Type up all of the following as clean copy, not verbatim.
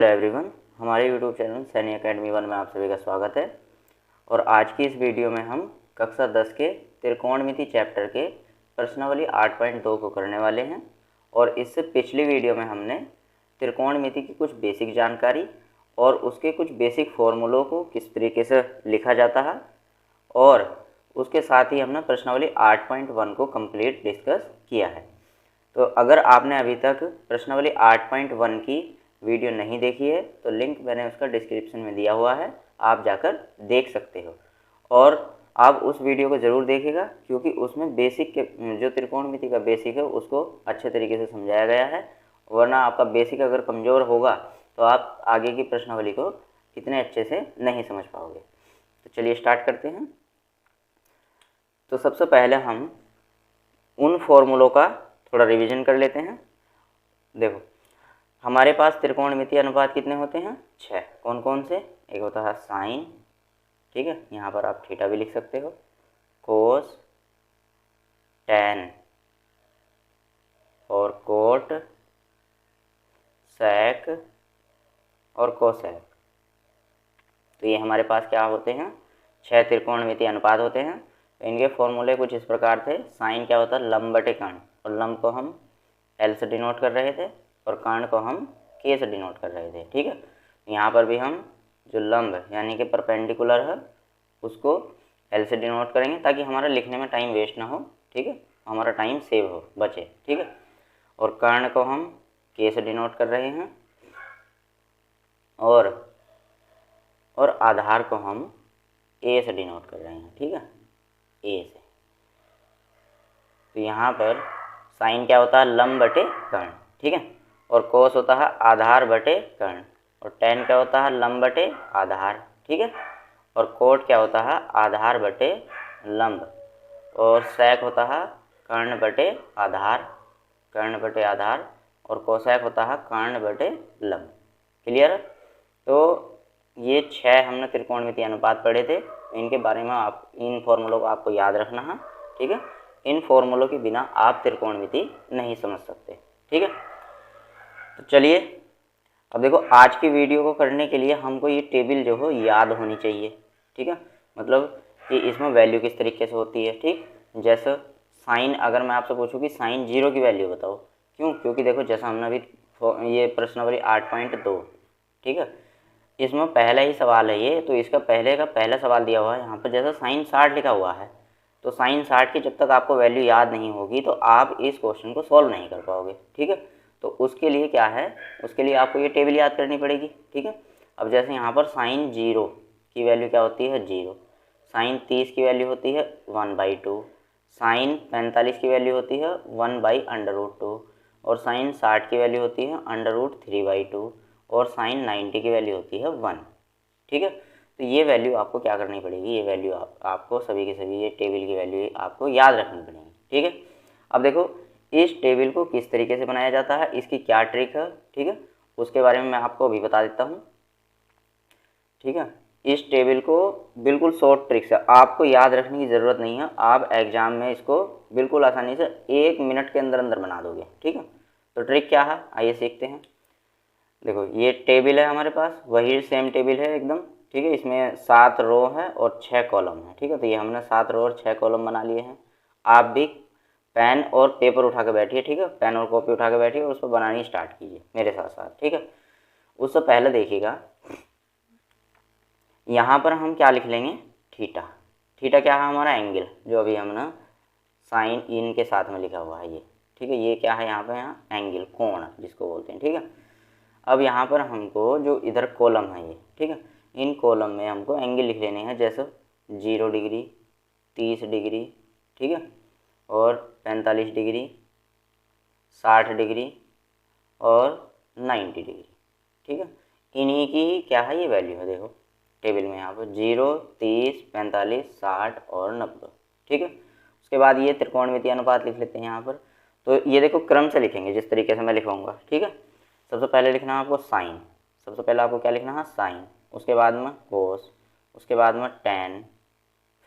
Hello everyone, हमारे YouTube channel Saini academy 1 में आप सभी का स्वागत है। और आज की इस वीडियो में हम कक्षा 10 के त्रिकोणमिति चैप्टर के प्रश्नावली 8.2 को करने वाले हैं। और इससे पिछली वीडियो में हमने त्रिकोणमिति की कुछ बेसिक जानकारी और उसके कुछ बेसिक फॉर्मूलों को किस तरीके से लिखा जाता है और उसके साथ ही हमने प्रश्नावली 8.1 को कंप्लीट डिस्कस किया है। तो अगर आपने अभी तक प्रश्नावली 8.1 की वीडियो नहीं देखी है तो लिंक मैंने उसका डिस्क्रिप्शन में दिया हुआ है, आप जाकर देख सकते हो। और आप उस वीडियो को ज़रूर देखिएगा क्योंकि उसमें बेसिक के जो त्रिकोणमिति का बेसिक है उसको अच्छे तरीके से समझाया गया है। वरना आपका बेसिक अगर कमज़ोर होगा तो आप आगे की प्रश्नावली को इतने अच्छे से नहीं समझ पाओगे। तो चलिए स्टार्ट करते हैं। तो सबसे पहले हम उन फॉर्मूलों का थोड़ा रिवीजन कर लेते हैं। देखो, हमारे पास त्रिकोणमितीय अनुपात कितने होते हैं? 6। कौन कौन से? एक होता है साइन, ठीक है, यहाँ पर आप थीटा भी लिख सकते हो, कोस, टैन और कोट, सेक और कोसेक। तो ये हमारे पास क्या होते हैं? 6 त्रिकोणमितीय अनुपात होते हैं। तो इनके फॉर्मूले कुछ इस प्रकार थे। साइन क्या होता है? लंब बटे कर्ण, और लंब को हम एल से डिनोट कर रहे थे और कर्ण को हम के से डिनोट कर रहे थे, ठीक है। यहाँ पर भी हम जो लंब यानी कि परपेंडिकुलर है उसको एल से डिनोट करेंगे ताकि हमारा लिखने में टाइम वेस्ट ना हो, ठीक है, हमारा टाइम सेव हो, बचे, ठीक है। और कर्ण को हम के से डिनोट कर रहे हैं और आधार को हम ए से डिनोट कर रहे हैं, ठीक है, ए से। तो यहाँ पर साइन क्या होता है? लंब बटे कर्ण, ठीक है, और कोस होता है आधार बटे कर्ण, और टैन क्या होता है? लंब बटे आधार, ठीक है, और कोट क्या होता है? आधार बटे लंब, और सेक होता है कर्ण बटे आधार, कर्ण बटे आधार, और कोसेक होता है कर्ण बटे लंब। क्लियर? तो ये 6 हमने त्रिकोणमितीय अनुपात पढ़े थे। इनके बारे में आप इन फॉर्मूलों को आपको याद रखना है, ठीक है। इन फॉर्मूलों के बिना आप त्रिकोणमिति नहीं समझ सकते, ठीक है। तो चलिए अब देखो, आज की वीडियो को करने के लिए हमको ये टेबल जो हो याद होनी चाहिए, ठीक है। मतलब कि इसमें वैल्यू किस तरीके से होती है, ठीक। जैसे साइन, अगर मैं आपसे पूछूं कि साइन 0 की वैल्यू बताओ, क्यों? क्योंकि देखो, जैसा हमने अभी ये प्रश्नावली 8.2, ठीक है, इसमें पहला ही सवाल है ये, तो इसका पहले का पहला सवाल दिया हुआ है यहाँ पर। जैसा साइन 60 लिखा हुआ है तो साइन 60 की जब तक आपको वैल्यू याद नहीं होगी तो आप इस क्वेश्चन को सॉल्व नहीं कर पाओगे, ठीक है। तो उसके लिए क्या है, उसके लिए आपको ये टेबल याद करनी पड़ेगी, ठीक है। अब जैसे यहाँ पर साइन 0 की वैल्यू क्या होती है? 0। साइन 30 की वैल्यू होती है 1/2। साइन 45 की वैल्यू होती है 1/√2, और साइन 60 की वैल्यू होती है √3/2, और साइन 90 की वैल्यू होती है 1, ठीक है। तो ये वैल्यू आपको क्या करनी पड़ेगी? ये वैल्यू आपको सभी के सभी ये टेबल की वैल्यू आपको याद रखनी पड़ेगी, ठीक है। अब देखो, इस टेबल को किस तरीके से बनाया जाता है, इसकी क्या ट्रिक है, ठीक है, उसके बारे में मैं आपको अभी बता देता हूँ, ठीक है। इस टेबल को बिल्कुल शॉर्ट ट्रिक से आपको याद रखने की ज़रूरत नहीं है, आप एग्जाम में इसको बिल्कुल आसानी से 1 मिनट के अंदर अंदर बना दोगे, ठीक है। तो ट्रिक क्या है, आइए सीखते हैं। देखो, ये टेबल है हमारे पास, वही सेम टेबल है एकदम, ठीक है। इसमें 7 रो है और 6 कॉलम है, ठीक है। तो ये हमने 7 रो और 6 कॉलम बना लिए हैं। आप भी पेन और पेपर उठा के बैठिए, ठीक है, पेन और कॉपी उठा के बैठिए और उस पर बनानी स्टार्ट कीजिए मेरे साथ साथ, ठीक है। उससे पहले देखिएगा, यहाँ पर हम क्या लिख लेंगे? थीटा। थीटा क्या है? हमारा एंगल, जो अभी हमने साइन इन के साथ में लिखा हुआ है ये, ठीक है। ये क्या है यहाँ पे? यहाँ एंगल, कोण जिसको बोलते हैं, ठीक है। अब यहाँ पर हमको जो इधर कॉलम है ये, ठीक है, इन कॉलम में हमको एंगल लिख लेने हैं। जैसे 0 डिग्री, 30 डिग्री, ठीक है, और 45 डिग्री, 60 डिग्री और 90 डिग्री, ठीक है। इन्हीं की क्या है? ये वैल्यू है, देखो टेबल में यहाँ पर 0, 30, 45, 60 और 90, ठीक है। उसके बाद ये त्रिकोणमितीय अनुपात लिख लेते हैं यहाँ पर। तो ये देखो, क्रम से लिखेंगे जिस तरीके से मैं लिखूँगा, ठीक है। सबसे पहले लिखना है आपको साइन, सबसे पहले आपको क्या लिखना है? साइन। उसके बाद में कोस, उसके बाद में टैन,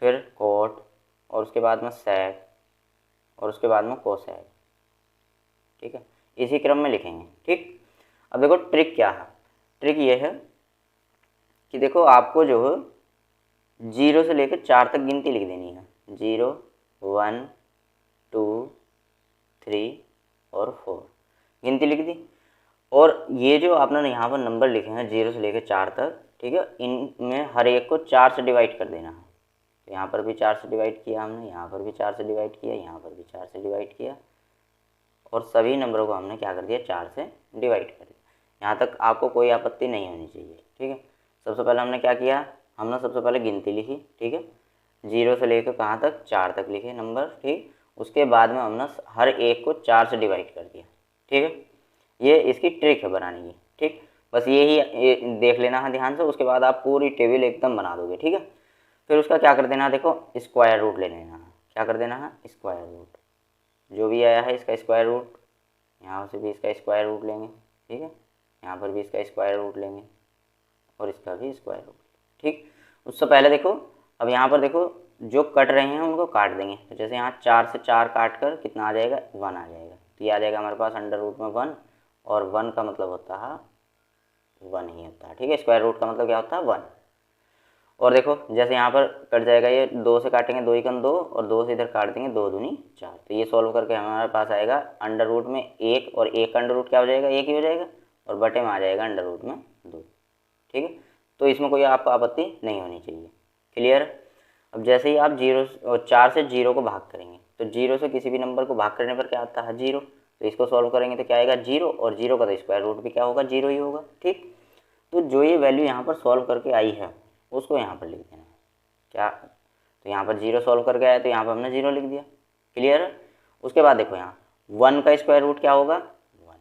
फिर कोट, और उसके बाद में सेक, और उसके बाद में कोसेक, ठीक है। इसी क्रम में लिखेंगे, ठीक। अब देखो ट्रिक क्या है। ट्रिक ये है कि देखो आपको जो है 0 से लेकर 4 तक गिनती लिख देनी है। 0 1 2 3 और 4 गिनती लिख दी। और ये जो आपने यहाँ पर नंबर लिखे हैं 0 से लेकर 4 तक, ठीक है, इनमें हर एक को 4 से डिवाइड कर देना है। तो यहाँ पर भी 4 से डिवाइड किया हमने, यहाँ पर भी 4 से डिवाइड किया, यहाँ पर भी 4 से डिवाइड किया, और सभी नंबरों को हमने क्या कर दिया, 4 से डिवाइड कर दिया। यहाँ तक आपको कोई आपत्ति नहीं होनी चाहिए, ठीक है। सबसे पहले हमने क्या किया, हमने सबसे पहले गिनती लिखी, ठीक है, 0 से लेकर कहाँ तक, 4 तक लिखे नंबर, ठीक। उसके बाद में हमने हर एक को 4 से डिवाइड कर दिया, ठीक है। ये इसकी ट्रिक है बनाने की, ठीक। बस ये देख लेना है ध्यान से, उसके बाद आप पूरी टेबल एकदम बना दोगे, ठीक है। फिर उसका क्या कर देना है, देखो स्क्वायर रूट ले लेना है। क्या कर देना है, स्क्वायर रूट, जो भी आया है इसका स्क्वायर रूट, यहाँ से भी इसका स्क्वायर रूट लेंगे, ठीक है, यहाँ पर भी इसका स्क्वायर रूट लेंगे, और इसका भी स्क्वायर रूट, ठीक। उससे पहले देखो, अब यहाँ पर देखो जो कट रहे हैं उनको काट देंगे। तो जैसे यहाँ 4 से 4 काट कर कितना आ जाएगा, 1 आ जाएगा। तो ये आ जाएगा हमारे पास अंडर रूट में 1, और 1 का मतलब होता है 1 ही होता है, ठीक है। स्क्वायर रूट का मतलब क्या होता है, 1। और देखो जैसे यहाँ पर कट जाएगा, ये 2 से काटेंगे, 2 1 2, और 2 से इधर काट देंगे, 2 दूनी 4। तो ये सॉल्व करके हमारे पास आएगा अंडर रूट में 1, और 1 का अंडर रूट क्या हो जाएगा, 1 ही हो जाएगा, और बटे में आ जाएगा अंडर रूट में 2, ठीक है। तो इसमें कोई आपको आपत्ति नहीं होनी चाहिए, क्लियर। अब जैसे ही आप 4 से 0 को भाग करेंगे, तो 0 से किसी भी नंबर को भाग करने पर क्या आता है, 0। तो इसको सॉल्व करेंगे तो क्या आएगा, 0, और 0 का तो स्क्वायर रूट भी क्या होगा, 0 ही होगा, ठीक। तो जो ये वैल्यू यहाँ पर सॉल्व करके आई है उसको यहाँ पर लिख देना है। क्या, तो यहाँ पर 0 सॉल्व करके आया, तो यहाँ पर हमने 0 लिख दिया, क्लियर है। उसके बाद देखो यहाँ 1 का स्क्वायर रूट क्या होगा, 1।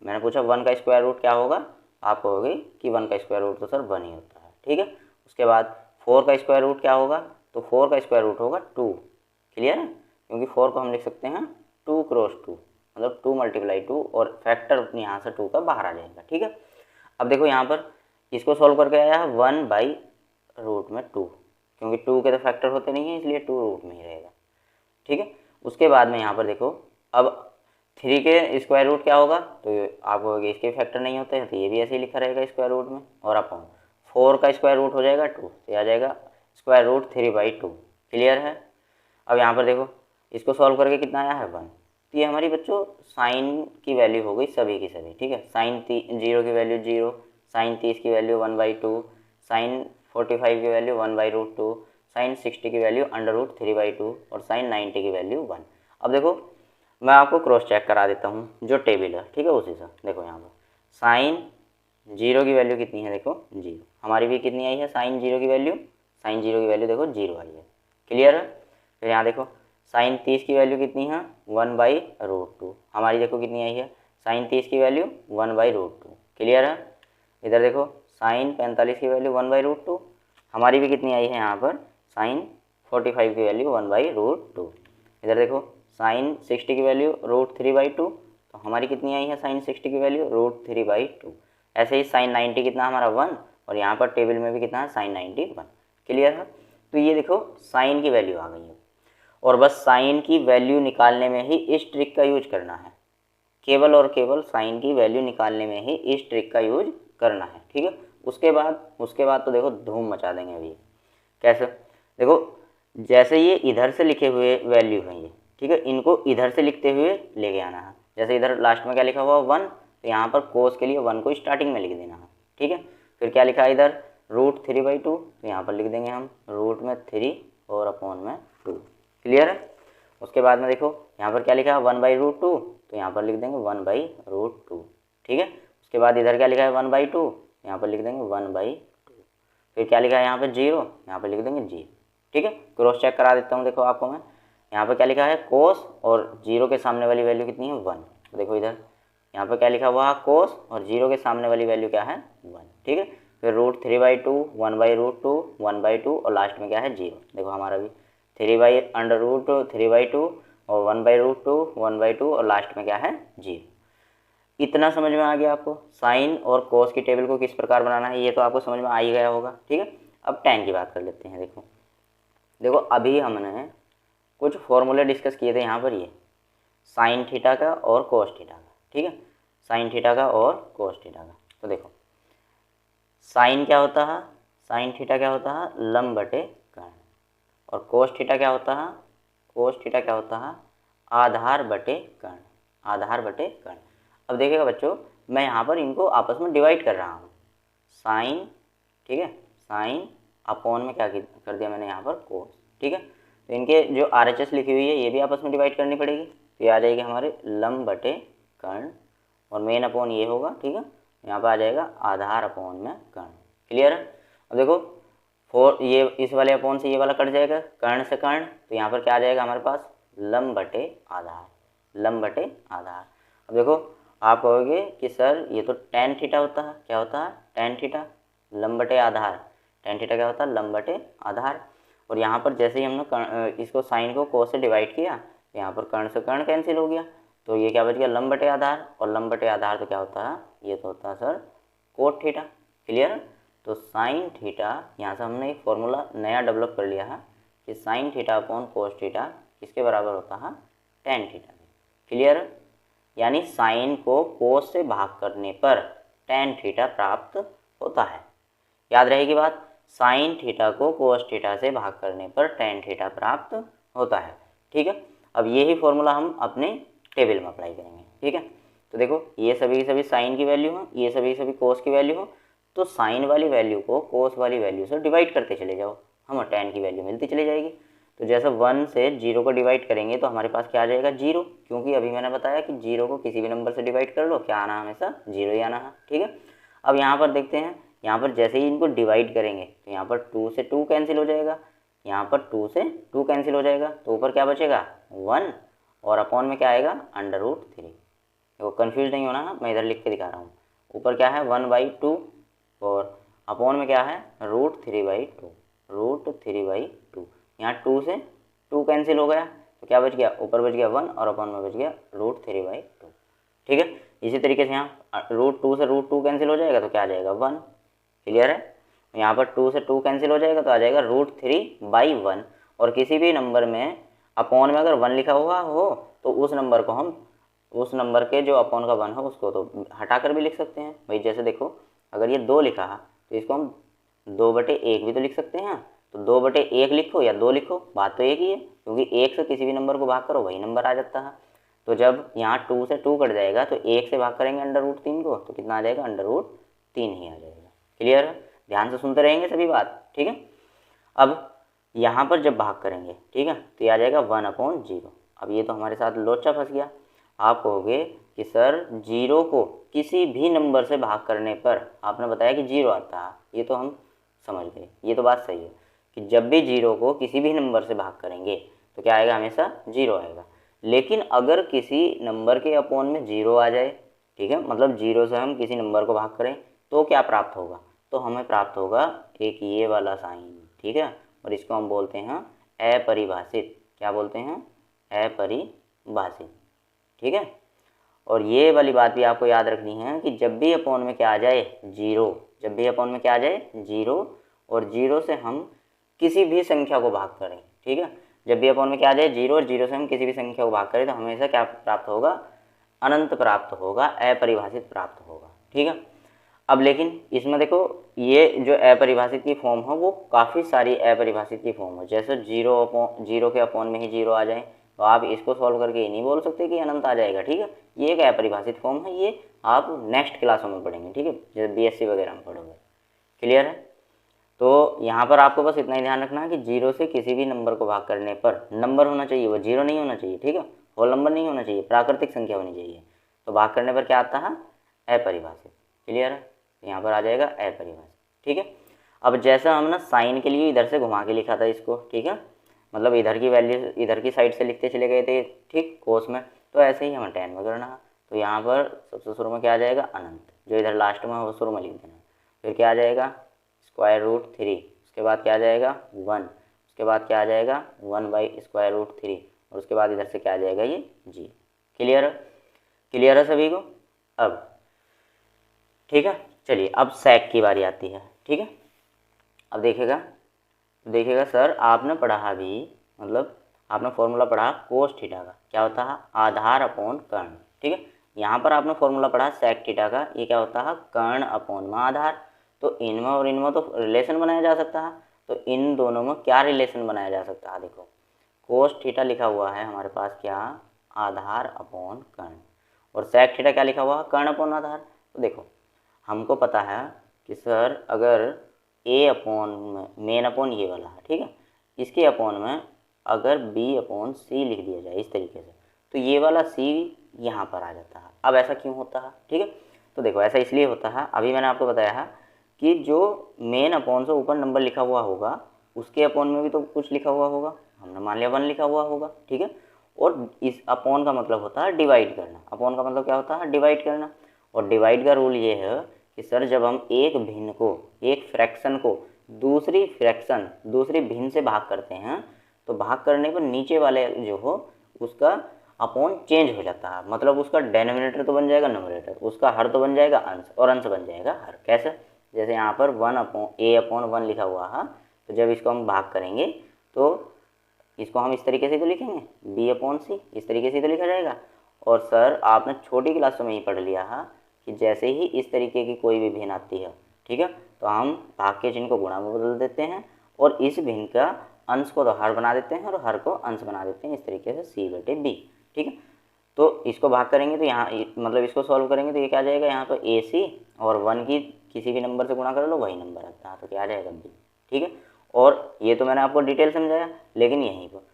मैंने पूछा 1 का स्क्वायर रूट क्या होगा, आप कहोगे कि 1 का स्क्वायर रूट तो सर 1 ही होता है, ठीक है। उसके बाद 4 का स्क्वायर रूट क्या होगा, तो 4 का स्क्वायर रूट होगा 2, क्लियर है। क्योंकि 4 को हम लिख सकते हैं 2 क्रॉस 2, मतलब 2 × 2, और फैक्टर यहाँ से 2 का बाहर आ जाएगा, ठीक है। अब देखो यहाँ पर इसको सॉल्व करके आया है 1/√2, क्योंकि 2 के तो फैक्टर होते नहीं है, इसलिए 2 रूट में ही रहेगा, ठीक है। उसके बाद में यहाँ पर देखो, अब 3 के स्क्वायर रूट क्या होगा, तो आप कहोगे इसके फैक्टर नहीं होते हैं, तो ये भी ऐसे ही लिखा रहेगा स्क्वायर रूट में, और अपॉन 4 का स्क्वायर रूट हो जाएगा 2, तो आ जाएगा √3/2, क्लियर है। अब यहाँ पर देखो इसको सॉल्व करके कितना आया है, 1। तो ये हमारी बच्चों साइन की वैल्यू हो गई सभी की सभी, ठीक है। साइन 0 की वैल्यू 0, साइन 30 की वैल्यू 1/2, साइन 45 की वैल्यू 1/√2, साइन 60 की वैल्यू √3/2, और साइन 90 की वैल्यू 1। अब देखो मैं आपको क्रॉस चेक करा देता हूँ जो टेबल है, ठीक है, उसी से। देखो यहाँ पर साइन 0 की वैल्यू कितनी है, देखो 0, हमारी भी कितनी आई है, साइन 0 की वैल्यू, साइन 0 की वैल्यू देखो 0 आई है, क्लियर है। फिर यहाँ देखो साइन 30 की वैल्यू कितनी है, 1/√2, हमारी देखो कितनी आई है, साइन 30 की वैल्यू 1/√2, क्लियर है। इधर देखो साइन 45 की वैल्यू 1/√2, हमारी भी कितनी आई है यहाँ पर, साइन 45 की वैल्यू 1/√2। इधर देखो साइन 60 की वैल्यू √3/2, तो हमारी कितनी आई है, साइन 60 की वैल्यू √3/2। ऐसे ही साइन 90 कितना हमारा 1, और यहाँ पर टेबल में भी कितना है, साइन 90 1, क्लियर है। तो ये देखो साइन की वैल्यू आ गई है, और बस साइन की वैल्यू निकालने में ही इस ट्रिक का यूज करना है, केवल और केवल साइन की वैल्यू निकालने में ही इस ट्रिक का यूज करना है, ठीक है। उसके बाद तो देखो धूम मचा देंगे अभी। कैसे, देखो जैसे ये इधर से लिखे हुए वैल्यू हैं ये, ठीक है, इनको इधर से लिखते हुए लेके आना है। जैसे इधर लास्ट में क्या लिखा हुआ 1, तो यहाँ पर कोस के लिए 1 को स्टार्टिंग में लिख देना है, ठीक है। फिर क्या लिखा है इधर √3/2, तो यहाँ पर लिख देंगे हम रूट में 3 और अपॉन में 2, क्लियर है। उसके बाद में देखो यहाँ पर क्या लिखा है 1/√2, तो यहाँ पर लिख देंगे 1/√2, ठीक है। उसके बाद इधर क्या लिखा है 1/2, यहाँ पर लिख देंगे 1/2। फिर क्या लिखा है यहाँ पे 0, यहाँ पर लिख देंगे 0, ठीक है। क्रॉस चेक करा देता हूँ, देखो आपको मैं यहाँ पर क्या लिखा है कोस, और 0 के सामने वाली वैल्यू कितनी है 1। तो देखो इधर यहाँ पर क्या लिखा हुआ है कोस, और 0 के सामने वाली वैल्यू क्या है 1, ठीक है। फिर √3/2, 1/√2, 1/2, और लास्ट में क्या है 0। देखो हमारा भी 3/√3/2 और 1/√2, 1/2, और लास्ट में क्या है 0। इतना समझ में आ गया आपको साइन और कोस की टेबल को किस प्रकार बनाना है, ये तो आपको समझ में आ ही गया होगा, ठीक है। अब tan की बात कर लेते हैं। देखो अभी हमने कुछ फॉर्मूले डिस्कस किए थे यहाँ पर, ये साइन थीटा का और कोस थीटा का, ठीक है, साइन थीटा का और कोस थीटा का। तो देखो साइन क्या होता है, साइन थीटा क्या होता है, लंब बटे कर्ण। और कोस थीटा क्या होता है, कोस थीटा क्या होता है, आधार बटे कर्ण, आधार बटे कर्ण। अब देखिएगा बच्चों, मैं यहाँ पर इनको आपस में डिवाइड कर रहा हूँ, साइन, ठीक है, साइन अपॉन में क्या कर दिया मैंने यहाँ पर कोस, ठीक है। तो इनके जो RHS लिखी हुई है ये भी आपस में डिवाइड करनी पड़ेगी, तो ये आ जाएगी हमारे लंब बटे कर्ण, और मेन अपॉन ये होगा, ठीक है। यहाँ पर आ जाएगा आधार अपॉन में कर्ण। क्लियर है। अब देखो ये इस वाले अपॉन से ये वाला कट जाएगा, कर्ण से कर्ण, तो यहाँ पर क्या आ जाएगा हमारे पास, लंब बटे आधार, लंब बटे आधार। अब देखो आप कहोगे कि सर ये तो tan थीटा होता है, क्या होता है, tan थीटा, लंब बटे आधार, tan थीटा क्या होता है, लंब बटे आधार। और यहाँ पर जैसे ही हमने इसको साइन को कोस से डिवाइड किया, तो यहाँ पर कर्ण से कर्ण कैंसिल हो गया, तो ये क्या बच गया, लंब बटे आधार, और लंब बटे आधार तो क्या होता है, ये तो होता है सर कोट थीटा। क्लियर। तो साइन थीटा, यहाँ से हमने एक फॉर्मूला नया डेवलप कर लिया है कि sine theta upon cos theta किसके बराबर होता है, tan थीटा। क्लियर। यानी साइन को कोस से भाग करने पर tan थीटा प्राप्त होता है। याद रहेगी बात, साइन थीटा को कोस थीटा से भाग करने पर tan थीटा प्राप्त होता है। ठीक है। अब यही फॉर्मूला हम अपने टेबल में अप्लाई करेंगे। ठीक है। तो देखो ये सभी साइन की वैल्यू हो, ये सभी कोस की वैल्यू हो, तो साइन वाली वैल्यू को कोस वाली वैल्यू से डिवाइड करते चले जाओ, हमें tan की वैल्यू मिलती चली जाएगी। तो जैसे 1 से 0 को डिवाइड करेंगे तो हमारे पास क्या आ जाएगा, 0, क्योंकि अभी मैंने बताया कि 0 को किसी भी नंबर से डिवाइड कर लो, क्या आना है, हमेशा 0 ही आना है। ठीक है। अब यहाँ पर देखते हैं, यहाँ पर जैसे ही इनको डिवाइड करेंगे तो यहाँ पर 2 से 2 कैंसिल हो जाएगा, यहाँ पर 2 से 2 कैंसिल हो जाएगा, तो ऊपर क्या बचेगा 1, और अपॉन में क्या आएगा √3। देखो कन्फ्यूज नहीं होना है, मैं इधर लिख के दिखा रहा हूँ। ऊपर क्या है 1/2, और अपॉन में क्या है √3/2, √3/2। यहाँ 2 से 2 कैंसिल हो गया, तो क्या बच गया, ऊपर बच गया 1, और अपॉन में बच गया √3/2। ठीक है। इसी तरीके से यहाँ √2 से √2 कैंसिल हो जाएगा, तो क्या आ जाएगा 1। क्लियर है। यहाँ पर 2 से 2 कैंसिल हो जाएगा, तो आ जाएगा √3/1। और किसी भी नंबर में अपॉन में अगर 1 लिखा हुआ हो तो उस नंबर को हम, उस नंबर के जो अपॉन का 1 हो उसको तो हटा कर भी लिख सकते हैं भाई। जैसे देखो अगर ये 2 लिखा है तो इसको हम 2/1 भी तो लिख सकते हैं। तो 2/1 लिखो या 2 लिखो, बात तो एक ही है, क्योंकि 1 से किसी भी नंबर को भाग करो वही नंबर आ जाता है। तो जब यहाँ 2 से 2 कट जाएगा तो 1 से भाग करेंगे √3 को, तो कितना आ जाएगा √3 ही आ जाएगा। क्लियर है। ध्यान से सुनते रहेंगे सभी बात। ठीक है। अब यहाँ पर जब भाग करेंगे, ठीक है, तो ये आ जाएगा 1/0। अब ये तो हमारे साथ लोचा फंस गया। आप कहोगे कि सर 0 को किसी भी नंबर से भाग करने पर आपने बताया कि 0 आता है, ये तो हम समझ गए, ये तो बात सही है कि जब भी 0 को किसी भी नंबर से भाग करेंगे तो क्या आएगा, हमेशा 0 आएगा। लेकिन अगर किसी नंबर के अपॉन में 0 आ जाए, ठीक है, मतलब 0 से हम किसी नंबर को भाग करें तो क्या प्राप्त होगा, तो हमें प्राप्त होगा एक ये वाला साइन। ठीक है। और इसको हम बोलते हैं अपरिभाषित। क्या बोलते हैं, अपरिभाषित। ठीक है। और ये वाली बात भी आपको याद रखनी है कि जब भी अपॉन में क्या आ जाए 0, जब भी अपॉन में क्या आ जाए 0, और 0 से हम किसी भी संख्या को भाग करें, ठीक है, जब भी अपॉन में क्या आ जाए 0, और 0 से हम किसी भी संख्या को भाग करें तो हमेशा क्या प्राप्त होगा, अनंत प्राप्त होगा, अपरिभाषित प्राप्त होगा। ठीक है। अब लेकिन इसमें देखो ये जो अपरिभाषित की फॉर्म है वो काफ़ी सारी अपरिभाषित की फॉर्म है। जैसे 0 के अपॉन में ही 0 आ जाए तो आप इसको सॉल्व करके ये नहीं बोल सकते कि अनंत आ जाएगा। ठीक है। ये एक अपरिभाषित फॉर्म है, ये आप नेक्स्ट क्लासों में पढ़ेंगे। ठीक है, जैसे BSc वगैरह में पढ़ोगे। क्लियर है। तो यहाँ पर आपको बस इतना ही ध्यान रखना है कि 0 से किसी भी नंबर को भाग करने पर नंबर होना चाहिए, वो 0 नहीं होना चाहिए। ठीक है, होल नंबर नहीं होना चाहिए, प्राकृतिक संख्या होनी चाहिए। तो भाग करने पर क्या आता है, अपरिभाषित। क्लियर है। यहाँ पर आ जाएगा अपरिभाषित। ठीक है। अब जैसा हमने साइन के लिए इधर से घुमा के लिखा था इसको, ठीक है, मतलब इधर की वैल्यू इधर की साइड से लिखते चले गए थे, ठीक, कोस में, तो ऐसे ही हमें tan में करना है। तो यहाँ पर सबसे शुरू में क्या आ जाएगा, अनंत, जो इधर लास्ट में है वो शुरू में लिख देना। फिर क्या आ जाएगा √3, उसके बाद क्या आ जाएगा 1, उसके बाद क्या आ जाएगा 1/√3, और उसके बाद इधर से क्या आ जाएगा ये g। क्लियर है। क्लियर है सभी को। अब ठीक है, चलिए अब सेक की बारी आती है। ठीक है। अब देखिएगा सर आपने पढ़ा अभी, मतलब आपने फॉर्मूला पढ़ा कोस थीटा का, क्या होता है, आधार अपॉन कर्ण। ठीक है। यहाँ पर आपने फॉर्मूला पढ़ा सेक थीटा का, ये क्या होता है, कर्ण अपॉन में आधार। तो इनमें और इनमें तो रिलेशन बनाया जा सकता है, तो इन दोनों में क्या रिलेशन बनाया जा सकता है, देखो कोस थीटा लिखा हुआ है हमारे पास क्या, आधार अपॉन कर्ण, और सेक थीटा क्या लिखा हुआ है, कर्ण अपॉन आधार। तो देखो हमको पता है कि सर अगर ए अपॉन में मेन अपॉन ये वाला है, ठीक है, इसके अपॉन में अगर बी अपॉन सी लिख दिया जाए इस तरीके से, तो ये वाला सी यहाँ पर आ जाता है। अब ऐसा क्यों होता है, ठीक है, तो देखो ऐसा इसलिए होता है, अभी मैंने आपको बताया है कि जो मेन अपॉन से ऊपर नंबर लिखा हुआ होगा उसके अपॉन में भी तो कुछ लिखा हुआ होगा, हमने मान लिया 1 लिखा हुआ होगा, ठीक है, और इस अपॉन का मतलब होता है डिवाइड करना, अपॉन का मतलब क्या होता है, डिवाइड करना। और डिवाइड का रूल ये है कि सर जब हम एक भिन्न को, एक फ्रैक्शन को दूसरी फ्रैक्शन, दूसरी भिन्न से भाग करते हैं, तो भाग करने पर नीचे वाले जो हो उसका अपॉन चेंज हो जाता है, मतलब उसका डेनोमिनेटर तो बन जाएगा नोमिनेटर, उसका हर तो बन जाएगा अंश, और अंश बन जाएगा हर। कैसे, जैसे यहाँ पर 1 अपॉन ए अपॉन 1 लिखा हुआ है, तो जब इसको हम भाग करेंगे तो इसको हम इस तरीके से तो लिखेंगे बी अपॉन सी, इस तरीके से तो लिखा जाएगा। और सर आपने छोटी क्लासों में ही पढ़ लिया है कि जैसे ही इस तरीके की कोई भी भिन्न आती है, ठीक है, तो हम भाग के चिन्ह को गुणा में बदल देते हैं और इस भिन्न का अंश को तो हर बना देते हैं और हर को अंश बना देते हैं, इस तरीके से सी बटे बी, ठीक है। तो इसको भाग करेंगे तो यहाँ मतलब इसको सॉल्व करेंगे तो ये क्या आ जाएगा, यहाँ पर ए सी और 1 की किसी भी नंबर से गुणा कर लो वही नंबर आता है, तो क्या आ जाएगा बी, ठीक है। और ये तो मैंने आपको डिटेल समझाया, लेकिन यहीं पर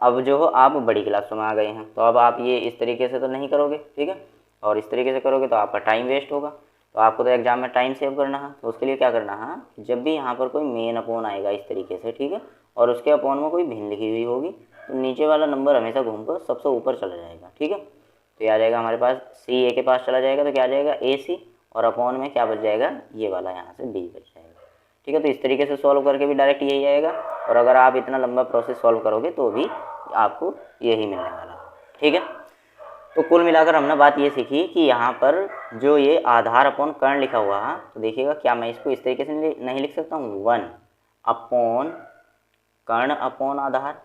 अब जो हो आप बड़ी क्लासों में आ गए हैं, तो अब आप ये इस तरीके से तो नहीं करोगे, ठीक है, और इस तरीके से करोगे तो आपका टाइम वेस्ट होगा। तो आपको तो एग्जाम में टाइम सेव करना है, तो उसके लिए क्या करना है, जब भी यहाँ पर कोई मेन अपॉन आएगा इस तरीके से, ठीक है, और उसके अपॉन में कोई भिन्न लिखी हुई होगी, तो नीचे वाला नंबर हमेशा घूमकर सबसे ऊपर चला जाएगा, ठीक है। तो ये आ जाएगा हमारे पास सी ए के पास चला जाएगा, तो क्या आ जाएगा ए सी, और अपॉन में क्या बच जाएगा, ये वाला यहाँ से बी बच जाएगा, ठीक है। तो इस तरीके से सॉल्व करके भी डायरेक्ट यही आएगा, और अगर आप इतना लंबा प्रोसेस सॉल्व करोगे तो भी आपको यही मिलने वाला है, ठीक है। तो कुल मिलाकर हमने बात ये सीखी कि यहाँ पर जो ये आधार अपॉन कर्ण लिखा हुआ है, तो देखिएगा क्या मैं इसको इस तरीके से नहीं लिख सकता हूँ, 1 अपॉन कर्ण अपॉन आधार,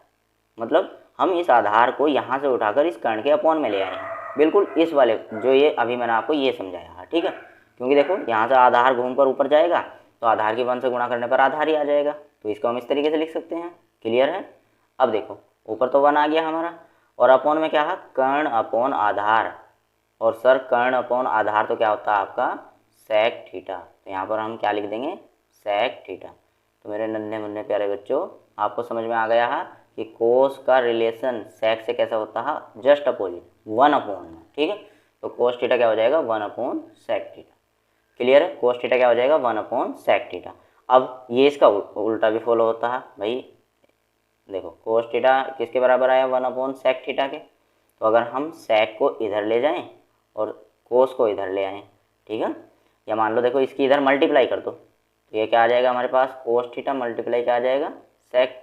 मतलब हम इस आधार को यहाँ से उठाकर इस कर्ण के अपॉन में ले आए हैं, बिल्कुल इस वाले जो ये अभी मैंने आपको ये समझाया है, ठीक है। क्योंकि देखो यहाँ से आधार घूमकर ऊपर जाएगा तो आधार की 1 से गुणा करने पर आधार ही आ जाएगा, तो इसको हम इस तरीके से लिख सकते हैं, क्लियर है। अब देखो ऊपर तो 1 आ गया हमारा, और अपॉन में क्या है, कर्ण अपॉन आधार, और सर कर्ण अपॉन आधार तो क्या होता है आपका सेक थीटा, तो यहाँ पर हम क्या लिख देंगे, सेक थीटा। तो मेरे नन्हे मुन्ने प्यारे बच्चों आपको समझ में आ गया है कि कोस का रिलेशन सेक से कैसा होता है, जस्ट अपोजिट 1 अपॉन में, ठीक है। तो कोस थीटा क्या हो जाएगा, 1 अपॉन सेक थीटा, क्लियर है। कोस थीटा क्या हो जाएगा, 1 अपॉन सेक थीटा। अब ये इसका उल्टा भी फॉलो होता है भाई, देखो कोस थीटा किसके बराबर आया, 1 अपॉन सेक थीटा के, तो अगर हम सेक को इधर ले जाएं और कोस को इधर ले आएँ, ठीक है, या मान लो देखो इसकी इधर मल्टीप्लाई कर दो, तो ये क्या आ जाएगा हमारे पास, कोस थीटा मल्टीप्लाई क्या आ जाएगा, सेक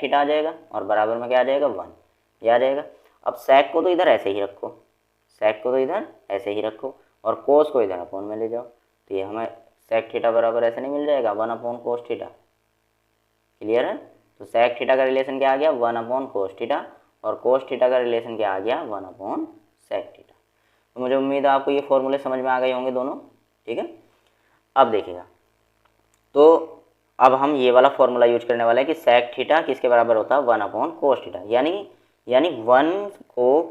थीटा आ जाएगा, और बराबर में क्या आ जाएगा 1, ये आ जाएगा। अब सेक को तो इधर ऐसे ही रखो, सेक को तो इधर ऐसे ही रखो, और कोस को इधर अपॉन में ले जाओ, तो ये हमें सेक थीटा बराबर ऐसे नहीं मिल जाएगा, 1 अपॉन कोस थीटा, क्लियर है। तो सेक थीटा का रिलेशन क्या आ गया, 1 अपॉन कोस थीटा, और कोस थीटा का रिलेशन क्या आ गया, 1 अपॉन सेक थीटा। तो मुझे उम्मीद है आपको ये फॉर्मूले समझ में आ गए होंगे दोनों, ठीक है। अब देखिएगा, तो अब हम ये वाला फॉर्मूला यूज करने वाले हैं कि सेक थीटा किसके बराबर होता है, 1 अपॉन कोस थीटा, यानी 1 को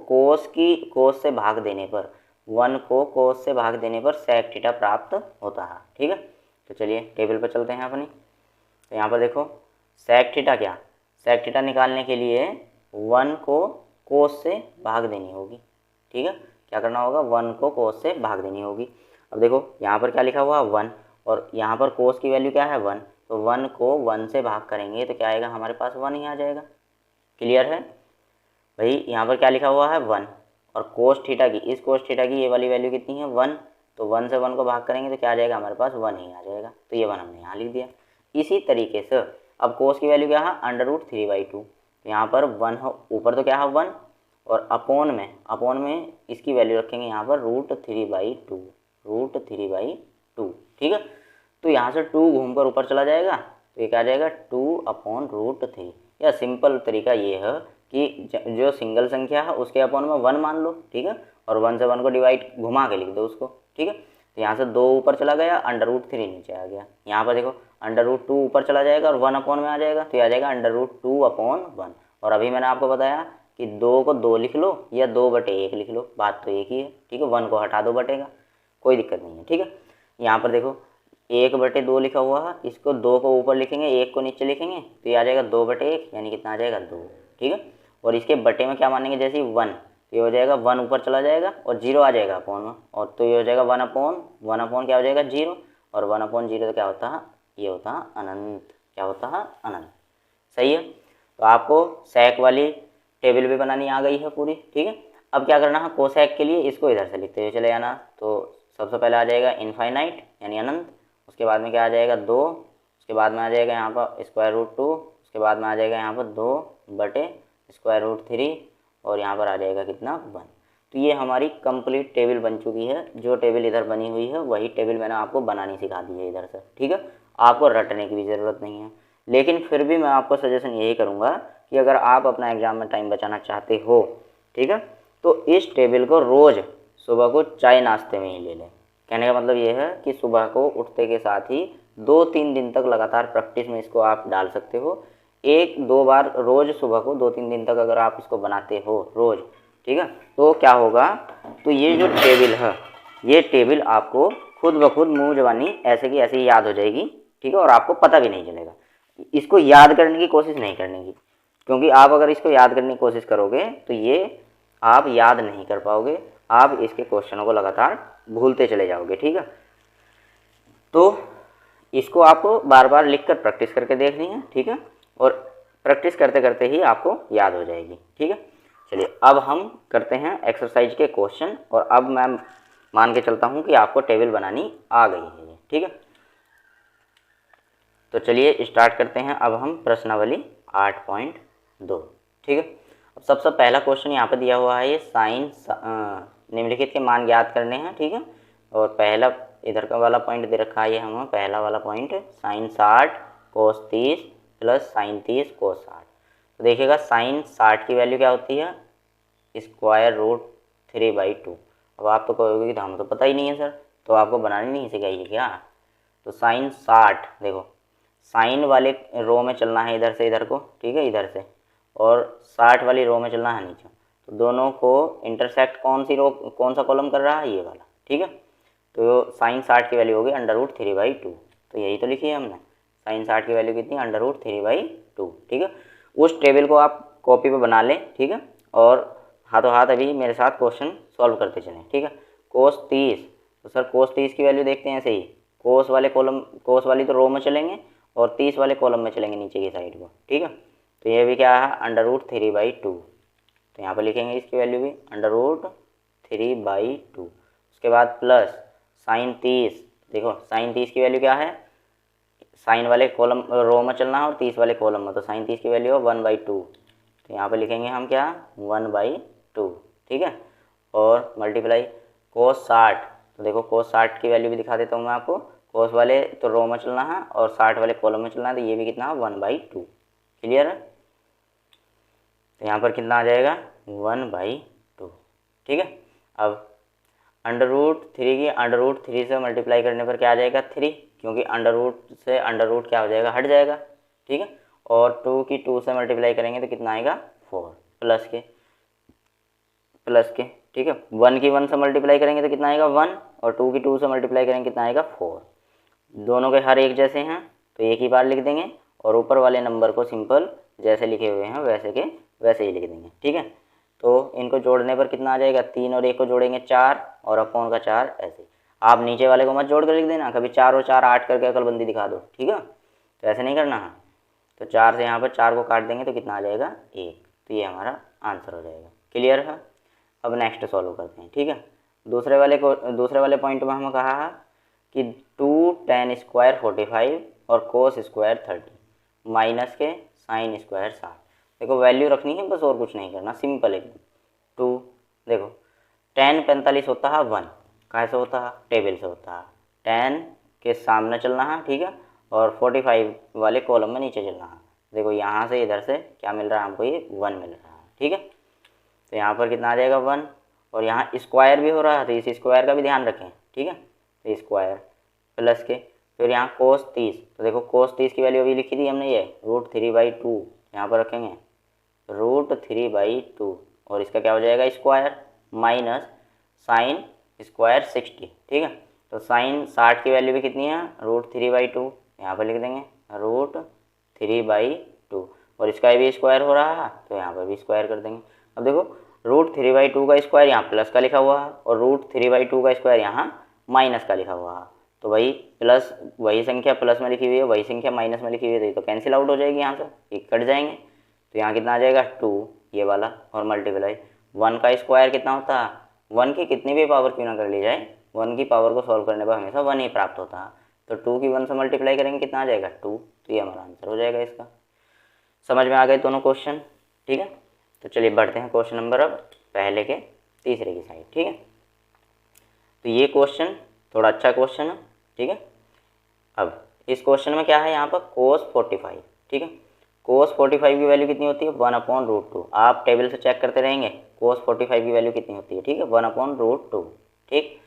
कोस से भाग देने पर, 1 को कोस से भाग देने पर सेक थीटा प्राप्त होता है, ठीक है। तो चलिए टेबल पर चलते हैं अपनी, तो यहाँ पर देखो सेक थीटा क्या, सेक थीटा निकालने के लिए 1 को कोस से भाग देनी होगी, ठीक है, क्या करना होगा, 1 को कोस से भाग देनी होगी। अब देखो यहाँ पर क्या लिखा हुआ है 1, और यहाँ पर कोस की वैल्यू क्या है 1, तो 1 को 1 से भाग करेंगे तो क्या आएगा हमारे पास 1 ही आ जाएगा, क्लियर है भाई। यहाँ पर क्या लिखा हुआ है 1, और कोस थीटा की, इस कोस थीटा की ये वाली वैल्यू कितनी है 1, तो 1 से 1 को भाग करेंगे तो क्या आ जाएगा हमारे पास 1 ही आ जाएगा, तो ये 1 हमने यहाँ लिख दिया। इसी तरीके से अब कोस की वैल्यू क्या है √3/2, तो यहाँ पर 1 ऊपर तो क्या है 1, और अपॉन में इसकी वैल्यू रखेंगे यहाँ पर √3/2, ठीक है। तो यहाँ से 2 घूमकर ऊपर चला जाएगा, तो ये क्या आ जाएगा 2/√3, या सिंपल तरीका ये है कि जो सिंगल संख्या है उसके अपॉन में 1 मान लो, ठीक है, और 1 से 1 को डिवाइड घुमा के लिख दो उसको, ठीक है। तो यहाँ से 2 ऊपर चला गया, √3 नीचे आ गया। यहाँ पर देखो √2 ऊपर चला जाएगा और 1 अपॉन में आ जाएगा, तो ये आ जाएगा √2/1। और अभी मैंने आपको बताया कि 2 को 2 लिख लो या 2/1 लिख लो, बात तो एक ही है, ठीक है। 1 को हटा दो बटेगा, कोई दिक्कत नहीं है, ठीक है। यहाँ पर देखो 1/2 लिखा हुआ है, इसको 2 को ऊपर लिखेंगे, 1 को नीचे लिखेंगे, तो ये आ जाएगा 2/1, यानी कितना आ जाएगा 2, ठीक है। और इसके बटे में क्या मानेंगे, जैसे 1, ये हो जाएगा 1 ऊपर चला जाएगा और 0 आ जाएगा अपॉन में, और तो ये हो जाएगा 1/1 क्या हो जाएगा 0, और 1/0 तो क्या होता है, ये होता है अनंत, क्या होता है अनंत, सही है। तो आपको सेक वाली टेबल भी बनानी आ गई है पूरी, ठीक है। अब क्या करना है, कोसेक के लिए इसको इधर से लिखते हुए चले जाना। तो सबसे पहले आ जाएगा इनफाइनाइट यानी अनंत, उसके बाद में क्या आ जाएगा 2, उसके बाद में आ जाएगा यहाँ पर √2, उसके बाद में आ जाएगा यहाँ पर 2/√3, और यहाँ पर आ जाएगा कितना 1। तो ये हमारी कंप्लीट टेबल बन चुकी है। जो टेबल इधर बनी हुई है वही टेबल मैंने आपको बनानी सिखा दी है इधर से, ठीक है। आपको रटने की भी ज़रूरत नहीं है, लेकिन फिर भी मैं आपको सजेशन यही करूँगा कि अगर आप अपना एग्ज़ाम में टाइम बचाना चाहते हो, ठीक है, तो इस टेबल को रोज़ सुबह को चाय नाश्ते में ही ले लें। कहने का मतलब ये है कि सुबह को उठते के साथ ही 2-3 दिन तक लगातार प्रैक्टिस में इसको आप डाल सकते हो। 1-2 बार रोज़ सुबह को 2-3 दिन तक अगर आप इसको बनाते हो रोज़, ठीक है, तो क्या होगा, तो ये जो टेबल है ये टेबल आपको खुद ब खुद मुँह ज़बानी ऐसे की ऐसे ही याद हो जाएगी, ठीक है। और आपको पता भी नहीं चलेगा, इसको याद करने की कोशिश नहीं करने की, क्योंकि आप अगर इसको याद करने की कोशिश करोगे तो ये आप याद नहीं कर पाओगे, आप इसके क्वेश्चनों को लगातार भूलते चले जाओगे, ठीक है। तो इसको आपको बार बार लिखकर प्रैक्टिस करके देखनी है, ठीक है, और प्रैक्टिस करते करते ही आपको याद हो जाएगी, ठीक है। चलिए अब हम करते हैं एक्सरसाइज के क्वेश्चन, और अब मैं मान के चलता हूँ कि आपको टेबल बनानी आ गई है, ठीक है। तो चलिए स्टार्ट करते हैं अब हम प्रश्नावली 8.2, ठीक है। अब सबसे पहला क्वेश्चन यहाँ पे दिया हुआ है, ये साइन निम्नलिखित के मान ज्ञात करने हैं, ठीक है। और पहला इधर का वाला पॉइंट दे रखा है, ये हमें पहला वाला point sin 60 cos 30 plus sin 30 cos 60। तो देखिएगा sin 60 की वैल्यू क्या होती है, √3/2। अब आप तो कहोगे कि हमें तो पता ही नहीं है सर, तो आपको बनानी नहीं सिखाई है क्या। तो sin 60 देखो, साइन वाले रो में चलना है इधर से इधर को, ठीक है, इधर से, और 60 वाली रो में चलना है नीचे। तो दोनों को इंटरसेक्ट कौन सी रो, कौन सा कॉलम कर रहा है, ये वाला, ठीक है। तो sin 60 की वैल्यू होगी √3/2। तो यही तो लिखी है हमने, sin 60 की वैल्यू कितनी, √3/2, ठीक है। उस टेबल को आप कॉपी पे बना लें, ठीक है, और हाथों हाथ अभी मेरे साथ क्वेश्चन सॉल्व करते चलें, ठीक है। cos 30, तो सर cos 30 की वैल्यू देखते हैं ऐसे ही, cos वाले कॉलम, cos वाली तो रो में चलेंगे और 30 वाले कॉलम में चलेंगे नीचे की साइड को, ठीक है। तो ये भी क्या है, √3/2। तो यहाँ पर लिखेंगे इसकी वैल्यू भी √3/2। उसके बाद प्लस sin 30, देखो sin 30 की वैल्यू क्या है, साइन वाले कॉलम रो में चलना है और 30 वाले कॉलम में, तो sin 30 की वैल्यू है 1/2। तो यहाँ पर लिखेंगे हम क्या, 1/2, ठीक है। और मल्टीप्लाई cos 60, तो देखो cos 60 की वैल्यू भी दिखा देता हूँ मैं आपको, cos वाले तो रो में चलना है और 60 वाले कॉलम में चलना है, तो ये भी कितना है 1/2, क्लियर है। तो यहाँ पर कितना आ जाएगा 1/2, ठीक है। अब √3 की √3 से मल्टीप्लाई करने पर क्या आ जाएगा 3, क्योंकि अंडर से अंडर क्या हो जाएगा, हट जाएगा, ठीक है। और 2 की 2 से मल्टीप्लाई करेंगे तो कितना आएगा 4, प्लस के, ठीक है। 1 की 1 से मल्टीप्लाई करेंगे तो कितना आएगा 1, और 2 की 2 से मल्टीप्लाई करेंगे कितना आएगा 4। दोनों के हर एक जैसे हैं तो एक ही बार लिख देंगे, और ऊपर वाले नंबर को सिंपल जैसे लिखे हुए हैं वैसे के वैसे ही लिख देंगे, ठीक है। तो इनको जोड़ने पर कितना आ जाएगा, 3 और 1 को जोड़ेंगे 4, और अपॉन का 4 ऐसे। आप नीचे वाले को मत जोड़ कर लिख देना, कभी 4 और 4 8 करके अकलबंदी दिखा दो, ठीक है, तो ऐसे नहीं करना है। तो 4 से यहाँ पर 4 को काट देंगे तो कितना आ जाएगा 1, तो ये हमारा आंसर हो जाएगा, क्लियर है। अब नेक्स्ट सॉल्व करते हैं, ठीक है। दूसरे वाले पॉइंट में हमें कहा है कि 2 tan स्क्वायर 45 और cos स्क्वायर 30 माइनस के sin स्क्वायर 60। देखो वैल्यू रखनी है बस, और कुछ नहीं करना, सिंपल एकदम। 2 देखो tan 45 होता है 1, कैसे होता है, टेबल से होता है, tan के सामने चलना है, ठीक है, और 45 वाले कॉलम में नीचे चलना है। देखो यहाँ से इधर से क्या मिल रहा है हमको, ये 1 मिल रहा है, ठीक है। तो यहाँ पर कितना आ जाएगा 1, और यहाँ स्क्वायर भी हो रहा है, तो इस स्क्वायर का भी ध्यान रखें, ठीक है। तो स्क्वायर प्लस के फिर यहाँ कोस 30, तो देखो कोस 30 की वैल्यू अभी लिखी थी हमने, ये √3/2 यहाँ पर रखेंगे √3/2 और इसका क्या हो जाएगा स्क्वायर माइनस साइन स्क्वायर 60, ठीक है। तो साइन 60 की वैल्यू भी कितनी है √3/2, यहाँ पर लिख देंगे √3/2 और इसका भी स्क्वायर हो रहा है तो यहाँ पर भी स्क्वायर कर देंगे। अब देखो √3/2 का स्क्वायर यहाँ प्लस का लिखा हुआ है और √3/2 का स्क्वायर यहाँ माइनस का लिखा हुआ है, तो वही प्लस वही संख्या प्लस में लिखी हुई है, वही संख्या माइनस में लिखी हुई है, तो कैंसिल आउट हो जाएगी, यहाँ से एक कट जाएंगे। तो यहाँ कितना आ जाएगा 2 ये वाला और मल्टीप्लाई 1 का स्क्वायर कितना होता है, 1 की कितनी भी पावर क्यों ना कर ली जाए 1 की पावर को सॉल्व करने पर हमेशा 1 ही प्राप्त होता है। तो 2 की 1 से मल्टीप्लाई करेंगे कितना आ जाएगा 2, तो ये हमारा आंसर हो जाएगा इसका। समझ में आ गए दोनों क्वेश्चन, ठीक है। तो चलिए बढ़ते हैं क्वेश्चन नंबर अब पहले के तीसरे की साइड, ठीक है। तो ये क्वेश्चन थोड़ा अच्छा क्वेश्चन है, ठीक है। अब इस क्वेश्चन में क्या है यहाँ पर cos 45, ठीक है। cos 45 की वैल्यू कितनी होती है 1/√2, आप टेबल से चेक करते रहेंगे cos 45 की वैल्यू कितनी होती है, ठीक है 1/√2, ठीक।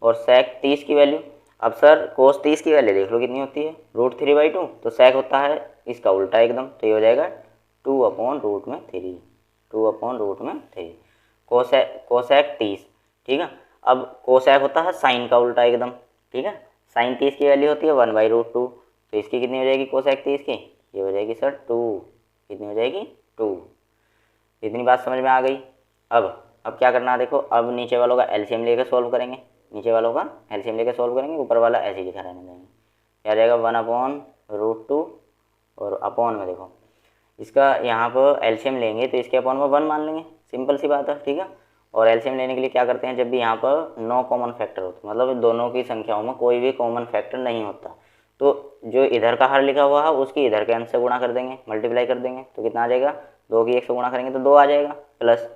और sec 30 की वैल्यू, अब सर cos 30 की वैल्यू देख लो कितनी होती है √3/2, तो sec होता है इसका उल्टा एकदम, तो ये हो जाएगा 2/√3, 2/√3 कोसेक 30, ठीक है। अब कोसेक होता है साइन का उल्टा एकदम, ठीक है। साइन 30 की वैल्यू होती है 1/√2, तो इसकी कितनी हो जाएगी कोसेक 30 की, ये हो जाएगी सर 2, कितनी हो जाएगी 2। इतनी बात समझ में आ गई। अब क्या करना है देखो, अब नीचे वालों का एलसीएम लेकर सॉल्व करेंगे, नीचे वालों का एलसीएम लेकर सॉल्व करेंगे, ऊपर वाला ऐसे ही लिखा रहने देंगे, क्या जाएगा 1/√2 और अपॉन में देखो इसका यहाँ पर एलसीएम लेंगे तो इसके अपॉन में 1 मान लेंगे, सिंपल सी बात है, ठीक है। और एलसीएम लेने के लिए क्या करते हैं, जब भी यहाँ पर नो कॉमन फैक्टर होता है, मतलब दोनों की संख्याओं में कोई भी कॉमन फैक्टर नहीं होता, तो जो इधर का हर लिखा हुआ है उसकी इधर के अंश से गुणा कर देंगे, मल्टीप्लाई कर देंगे, तो कितना आ जाएगा 2 की 1 से गुणा करेंगे तो 2 आ जाएगा, प्लस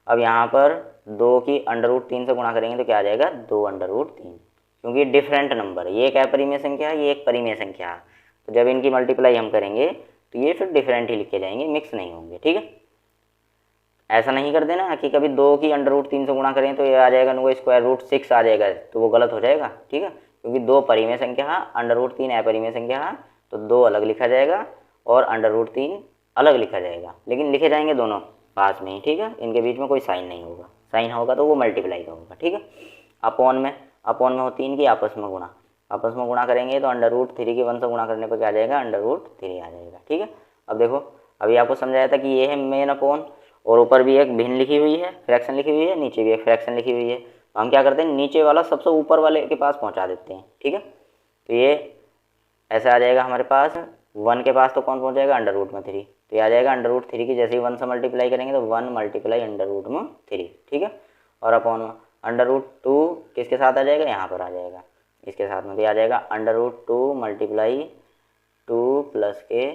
अब यहाँ पर 2 की √3 से गुणा करेंगे तो क्या आ जाएगा 2/√3, क्योंकि डिफरेंट नंबर है, ये एक अपरिमेय संख्या है, ये एक परिमेय संख्या है, तो जब इनकी मल्टीप्लाई हम करेंगे तो ये फिर डिफरेंट ही लिखे जाएंगे, मिक्स नहीं होंगे, ठीक है। ऐसा नहीं कर देना कि कभी 2 की √3 से गुणा करें तो ये आ जाएगा √6 आ जाएगा, तो वो गलत हो जाएगा, ठीक है। क्योंकि 2 परिमेय संख्या है, √3 अपरिमेय संख्या है, तो 2 अलग लिखा जाएगा और √3 अलग लिखा जाएगा, लेकिन लिखे जाएंगे दोनों पास में ही, ठीक है। इनके बीच में कोई साइन नहीं होगा, साइन होगा तो वो मल्टीप्लाई का होगा, ठीक है। अपॉन में होती है इनकी आपस में गुणा करेंगे तो √3 की 1 से गुणा करने पर क्या आ जाएगा √3 आ जाएगा, ठीक है। अब देखो अभी आपको समझाया था कि ये है मेन अपॉन और ऊपर भी एक भिन्न लिखी हुई है, फ्रैक्शन लिखी हुई है, नीचे भी एक फ्रैक्शन लिखी हुई है, तो हम क्या करते हैं नीचे वाला सबसे ऊपर वाले के पास पहुंचा देते हैं, ठीक है। तो ये ऐसा आ जाएगा हमारे पास 1 के पास तो कौन पहुंच जाएगा √3, तो ये आ जाएगा √3 की जैसे ही 1 से मल्टीप्लाई करेंगे तो 1 मल्टीप्लाई √3, ठीक है। और अपॉन में √2 किसके साथ आ जाएगा, यहाँ पर आ जाएगा, इसके साथ में भी आ जाएगा √2 मल्टीप्लाई 2 प्लस के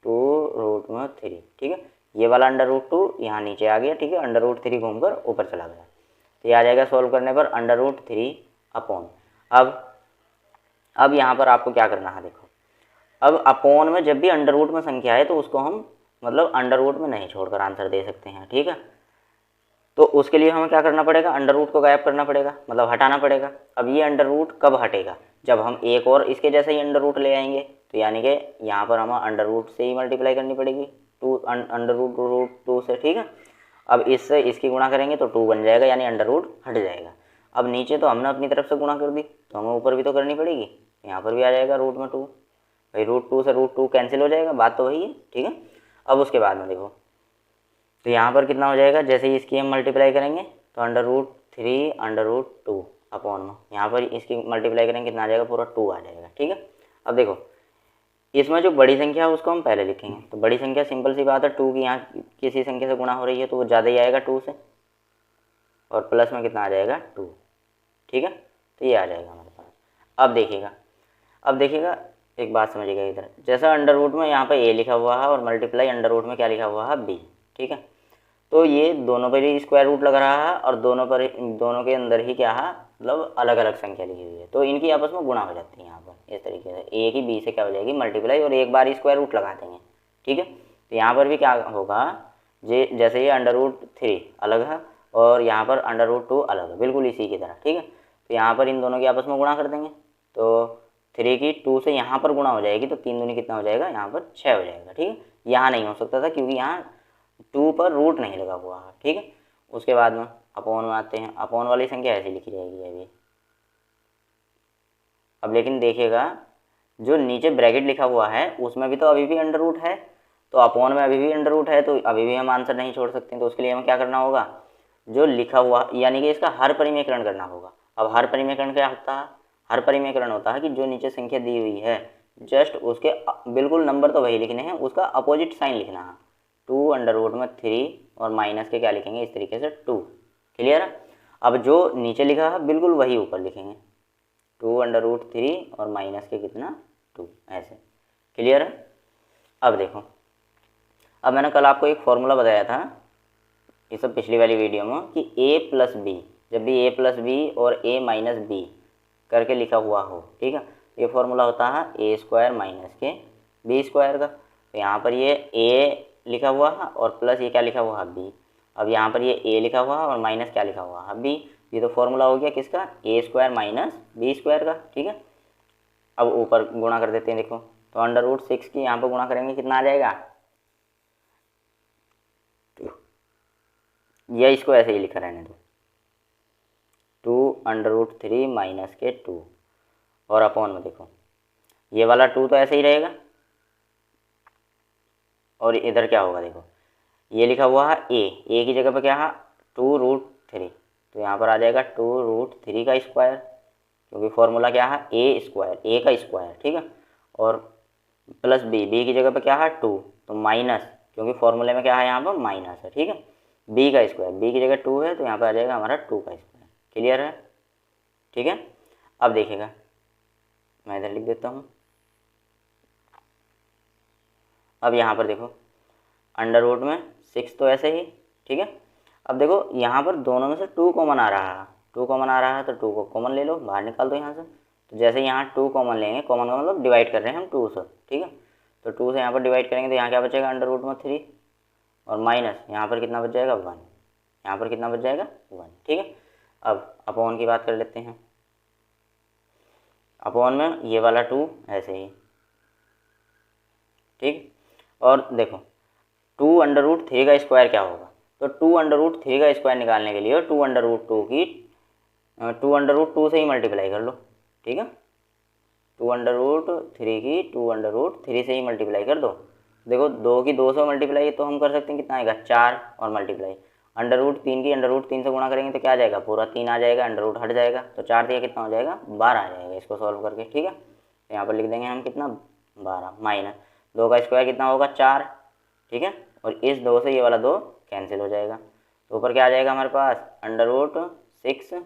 2√3, ठीक है। ये वाला √2 यहाँ नीचे आ गया, ठीक है, √3 घूमकर ऊपर चला गया, तो ये आ जाएगा सॉल्व करने पर √3 अपॉन। अब यहाँ पर आपको क्या करना है देखो, अब अपॉन में जब भी अंडर में संख्या है तो उसको हम मतलब अंडर में नहीं छोड़कर आंसर दे सकते हैं, ठीक है। तो उसके लिए हमें क्या करना पड़ेगा, अंडर को गायब करना पड़ेगा, मतलब हटाना पड़ेगा। अब ये अंडर कब हटेगा, जब हम एक और इसके जैसे ही अंडर ले आएंगे, तो यानी कि यहाँ पर हमें अंडर से ही मल्टीप्लाई करनी पड़ेगी √2 से, ठीक है। अब इससे इसकी गुणा करेंगे तो 2 बन जाएगा, यानी अंडर हट जाएगा। अब नीचे तो हमने अपनी तरफ से गुणा कर दी, तो हमें ऊपर भी तो करनी पड़ेगी, यहाँ पर भी आ जाएगा √2, भाई √2 से √2 कैंसिल हो जाएगा, बात तो वही है, ठीक है। अब उसके बाद में देखो तो यहाँ पर कितना हो जाएगा, जैसे ही इसकी हम मल्टीप्लाई करेंगे तो √3 √2 अपॉन में यहाँ पर इसकी मल्टीप्लाई करेंगे कितना आ जाएगा, पूरा 2 आ जाएगा, ठीक है। अब देखो इसमें जो बड़ी संख्या है उसको हम पहले लिखेंगे, तो बड़ी संख्या सिंपल सी बात है 2 की यहाँ किसी संख्या से गुणा हो रही है तो वो ज़्यादा ही आएगा 2 से, और प्लस में कितना आ जाएगा 2, ठीक है। तो ये आ जाएगा हमारे पास। अब देखिएगा एक बात समझिएगा इधर, जैसा अंडर में यहाँ पर ए लिखा हुआ है और मल्टीप्लाई अंडर में क्या लिखा हुआ है बी, ठीक है। तो ये दोनों पर ही स्क्वायर रूट लग रहा है और दोनों के अंदर ही क्या है, मतलब अलग अलग संख्या लिखी हुई है, तो इनकी आपस में गुणा हो जाती है यहाँ पर इस तरीके से, ए की बी से क्या हो जाएगी मल्टीप्लाई और एक बार स्क्वायर रूट लगा देंगे, ठीक है। तो यहाँ पर भी क्या होगा, जैसे ये अंडर √3 अलग है और यहाँ पर √2 अलग है, बिल्कुल इसी की तरह, ठीक है। तो यहाँ पर इन दोनों की आपस में गुणा कर देंगे, तो 3 की 2 से यहाँ पर गुणा हो जाएगी, तो 3 दूनी कितना हो जाएगा, यहाँ पर 6 हो जाएगा, ठीक है। यहाँ नहीं हो सकता था क्योंकि यहाँ 2 पर रूट नहीं लगा हुआ है, ठीक है। उसके बाद में अपॉन में आते हैं, अपॉन वाली संख्या ऐसी लिखी जाएगी अभी। अब लेकिन देखिएगा जो नीचे ब्रैकेट लिखा हुआ है उसमें भी तो अभी भी अंडर रूट है, तो अपॉन में अभी भी अंडर रूट है, तो अभी भी हम आंसर नहीं छोड़ सकते। तो उसके लिए हमें क्या करना होगा, जो लिखा हुआ यानी कि इसका हर परिमेयकरण करना होगा। अब हर परिमेयकरण क्या होता है, हर परिमेयकरण होता है कि जो नीचे संख्या दी हुई है जस्ट उसके बिल्कुल नंबर तो वही लिखने हैं, उसका अपोजिट साइन लिखना है। 2√3 और माइनस के क्या लिखेंगे इस तरीके से 2, क्लियर है। अब जो नीचे लिखा है बिल्कुल वही ऊपर लिखेंगे, 2√3 और माइनस के कितना 2, ऐसे, क्लियर है। अब देखो, अब मैंने कल आपको एक फॉर्मूला बताया था ये सब पिछली वाली वीडियो में कि a+b, जब भी a+b और a-b करके लिखा हुआ हो, ठीक है, ये फॉर्मूला होता है a² माइनस के b² का। तो यहाँ पर ये a लिखा हुआ है और प्लस ये क्या लिखा हुआ है b। अब यहाँ पर ये a लिखा हुआ है और माइनस क्या लिखा हुआ है b। ये तो फॉर्मूला हो गया किसका, a² माइनस b² का, ठीक है। अब ऊपर गुणा कर देते हैं, देखो तो √6 की यहाँ पर गुणा करेंगे कितना आ जाएगा, या इसको ऐसे ही लिखा रहने दो, 2√3 माइनस के 2 और अपॉन में देखो ये वाला 2 तो ऐसे ही रहेगा और इधर क्या होगा, देखो ये लिखा हुआ है a की जगह पर क्या है 2√3, तो यहाँ पर आ जाएगा 2√3 का स्क्वायर, क्योंकि फॉर्मूला क्या है a² a का स्क्वायर, ठीक है। और प्लस b की जगह पर क्या है 2, तो माइनस, क्योंकि फॉर्मूले में क्या है यहाँ पर माइनस है, ठीक है। b का स्क्वायर, b की जगह 2 है तो यहाँ पर आ जाएगा हमारा 2 का स्क्वायर, क्लियर है, ठीक है। अब देखिएगा मैं इधर लिख देता हूँ। अब यहाँ पर देखो √ में 6 तो ऐसे ही, ठीक है। अब देखो यहाँ पर दोनों में से 2 कॉमन आ रहा है, 2 कॉमन आ रहा है तो 2 को कॉमन ले लो, बाहर निकाल दो यहाँ से। तो जैसे यहाँ 2 कॉमन लेंगे, कॉमन का मतलब डिवाइड कर रहे हैं हम 2 से, ठीक है। तो 2 से यहाँ पर डिवाइड करेंगे तो यहाँ क्या बचेगा √ में 3 और माइनस यहाँ पर कितना बच जाएगा 1, यहाँ पर कितना बच जाएगा 1, ठीक है। अब अपॉन की बात कर लेते हैं, अपॉन में ये वाला 2 ऐसे ही, ठीक। और देखो 2√3 का स्क्वायर क्या होगा, तो 2√3 का स्क्वायर निकालने के लिए 2√2 की 2√2 से ही मल्टीप्लाई कर लो, ठीक है। 2√3 की 2√3 से ही मल्टीप्लाई कर दो। देखो 2 की 2 से मल्टीप्लाई तो हम कर सकते हैं, कितना आएगा 4 और मल्टीप्लाई √3 की √3 से गुणा करेंगे तो क्या आ जाएगा, पूरा 3 आ जाएगा, √ हट जाएगा, तो 4 दिया कितना हो जाएगा 12 आ जाएगा इसको सॉल्व करके, ठीक है। तो यहाँ पर लिख देंगे हम कितना 12 माइनस 2 का स्क्वायर कितना होगा 4, ठीक है। और इस 2 से ये वाला 2 कैंसिल हो जाएगा, तो ऊपर क्या आ जाएगा हमारे पास √6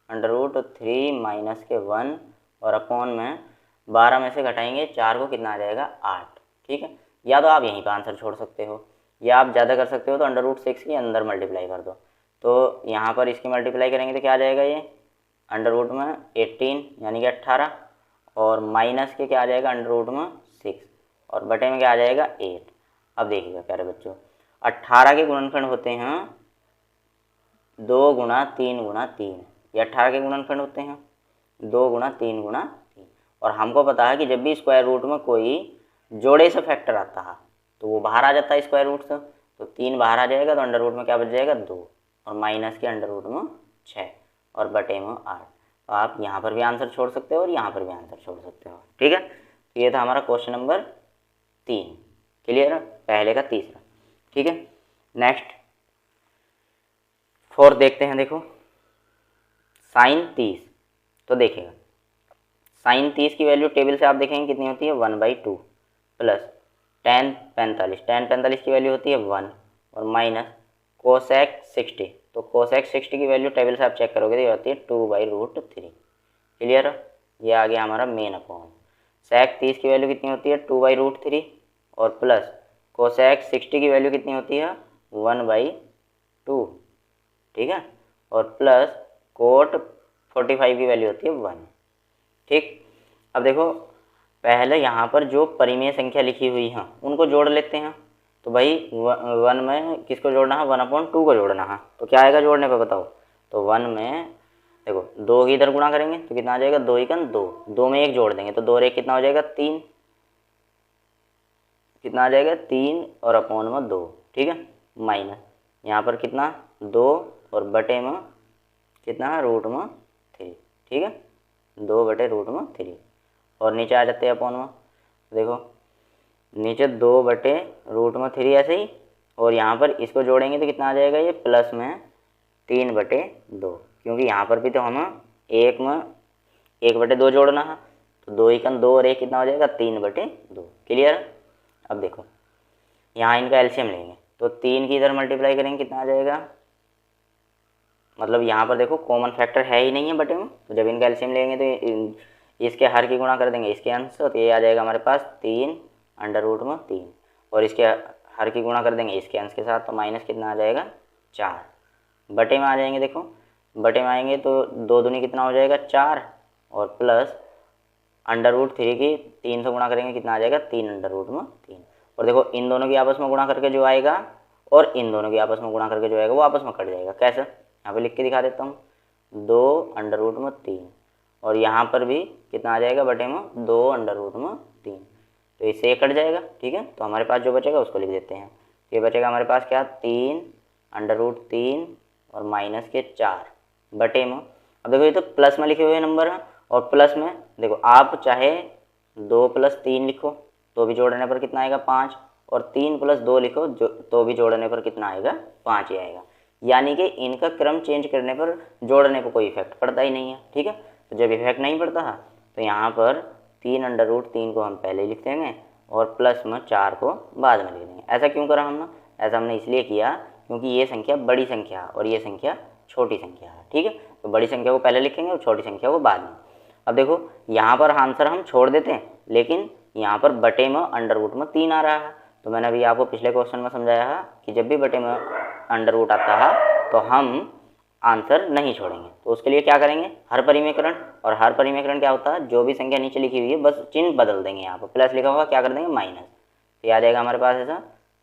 √3 माइनस के 1 और अपॉन में 12 में से घटाएंगे 4 को कितना आ जाएगा 8, ठीक है। या तो आप यहीं पर आंसर छोड़ सकते हो या आप ज़्यादा कर सकते हो, तो √6 के अंदर मल्टीप्लाई कर दो। तो यहाँ पर इसकी मल्टीप्लाई करेंगे तो क्या आ जाएगा, ये √ में 18 यानी कि 18 और माइनस के क्या आ जाएगा √ में 6 और बटे में क्या आ जाएगा 8। अब देखिएगा प्यारे बच्चों, 18 के गुणनखंड होते हैं 2 गुणा 3 गुणा 3, ये 18 के गुणनखंड होते हैं 2 गुणा 3 गुणा 3। और हमको पता है कि जब भी स्क्वायर रूट में कोई जोड़े से फैक्टर आता है तो वो बाहर आ जाता है स्क्वायर रूट से, तो 3 बाहर आ जाएगा, तो √ में क्या बच जाएगा 2 और माइनस के √ में 6 और बटे में 8। तो आप यहाँ पर भी आंसर छोड़ सकते हो और यहाँ पर भी आंसर छोड़ सकते हो, ठीक है। तो ये था हमारा क्वेश्चन नंबर 3, क्लियर है, पहले का तीसरा, ठीक है। नेक्स्ट 4 देखते हैं। देखो sin 30, तो देखिएगा sin 30 की वैल्यू टेबल से आप देखेंगे कितनी होती है 1/2 प्लस tan 45 की वैल्यू होती है 1 और माइनस cosec 60, तो cosec 60 की वैल्यू टेबल से आप चेक करोगे तो ये होती है 2/√3, क्लियर है। ये आ गया हमारा मेन अपॉन। sec 30 की वैल्यू कितनी होती है 2/√3 और प्लस cosec 60 की वैल्यू कितनी होती है 1/2, ठीक है। और प्लस cot 45 की वैल्यू होती है 1, ठीक। अब देखो पहले यहाँ पर जो परिमेय संख्या लिखी हुई है उनको जोड़ लेते हैं, तो भाई 1 में किसको जोड़ना है, 1/2 को जोड़ना है। तो क्या आएगा जोड़ने पे बताओ। तो 1 में देखो 2 की इधर गुणा करेंगे तो कितना आ जाएगा, 2 एकन 2, 2 में 1 जोड़ देंगे तो 2 और 1 कितना हो जाएगा 3, कितना आ जाएगा 3 और अपॉन में 2, ठीक है। माइनस यहाँ पर कितना 2 और बटे में कितना है √3, ठीक है, 2/√3 और नीचे आ जाते हैं अपॉन में। देखो नीचे 2/√3 ऐसे ही, और यहाँ पर इसको जोड़ेंगे तो कितना आ जाएगा ये प्लस में 3/2, क्योंकि यहाँ पर भी तो हमें 1/2 जोड़ना है। तो 2 एकन 2 और 1 कितना हो जाएगा 3/2। क्लियर। अब देखो यहाँ इनका एलसीएम लेंगे तो 3 की इधर मल्टीप्लाई करेंगे कितना आ जाएगा, मतलब यहाँ पर देखो कॉमन फैक्टर है ही नहीं है बटे में, तो जब इनका एलसीएम लेंगे तो इसके हर की गुणा कर देंगे इसके अंश से, तो ये आ जाएगा हमारे पास 3/3, और इसके हर की गुणा कर देंगे इसके अंश के साथ, तो माइनस कितना आ जाएगा 4। बटे में आ जाएंगे, देखो बटे में आएंगे तो 2 दूनी कितना हो जाएगा 4, और प्लस √3 की 3 से गुणा करेंगे कितना आ जाएगा 3/3। और देखो इन दोनों की आपस में गुणा करके जो आएगा और इन दोनों की आपस में गुणा करके जो आएगा वो आपस में कट जाएगा। कैसे, यहाँ पे लिख के दिखा देता हूँ, 2/3, और यहाँ पर भी कितना आ जाएगा बटे में 2/3, तो इससे ये कट जाएगा, ठीक है। तो हमारे पास जो बचेगा उसको लिख देते हैं। ये बचेगा हमारे पास क्या 3/3 और माइनस के 4 बटे में। अब देखो ये तो प्लस में लिखे हुए नंबर हैं, और प्लस में देखो आप चाहे 2 + 3 लिखो तो भी जोड़ने पर कितना आएगा 5, और 3 + 2 लिखो तो भी जोड़ने पर कितना आएगा 5 ही आएगा। यानी कि इनका क्रम चेंज करने पर जोड़ने पर कोई इफेक्ट पड़ता ही नहीं है, ठीक है। तो जब इफेक्ट नहीं पड़ता है तो यहाँ पर 3/3 को हम पहले लिख देंगे और प्लस में 4 को बाद में लिख देंगे। ऐसा क्यों करा हमने, ऐसा हमने इसलिए किया क्योंकि ये संख्या बड़ी संख्या है और ये संख्या छोटी संख्या है, ठीक है। तो बड़ी संख्या को पहले लिखेंगे और छोटी संख्या को बाद में। अब देखो यहाँ पर आंसर हम छोड़ देते हैं, लेकिन यहाँ पर बटे में √3 आ रहा है। तो मैंने अभी आपको पिछले क्वेश्चन में समझाया है कि जब भी बटे में √ आता है तो हम आंसर नहीं छोड़ेंगे। तो उसके लिए क्या करेंगे, हर परिमेकरण, और हर परिमेकरण क्या होता है, जो भी संख्या नीचे लिखी हुई है बस चिन्ह बदल देंगे, यहाँ पर प्लस लिखा होगा क्या कर देंगे माइनस। तो आ जाएगा हमारे पास ऐसा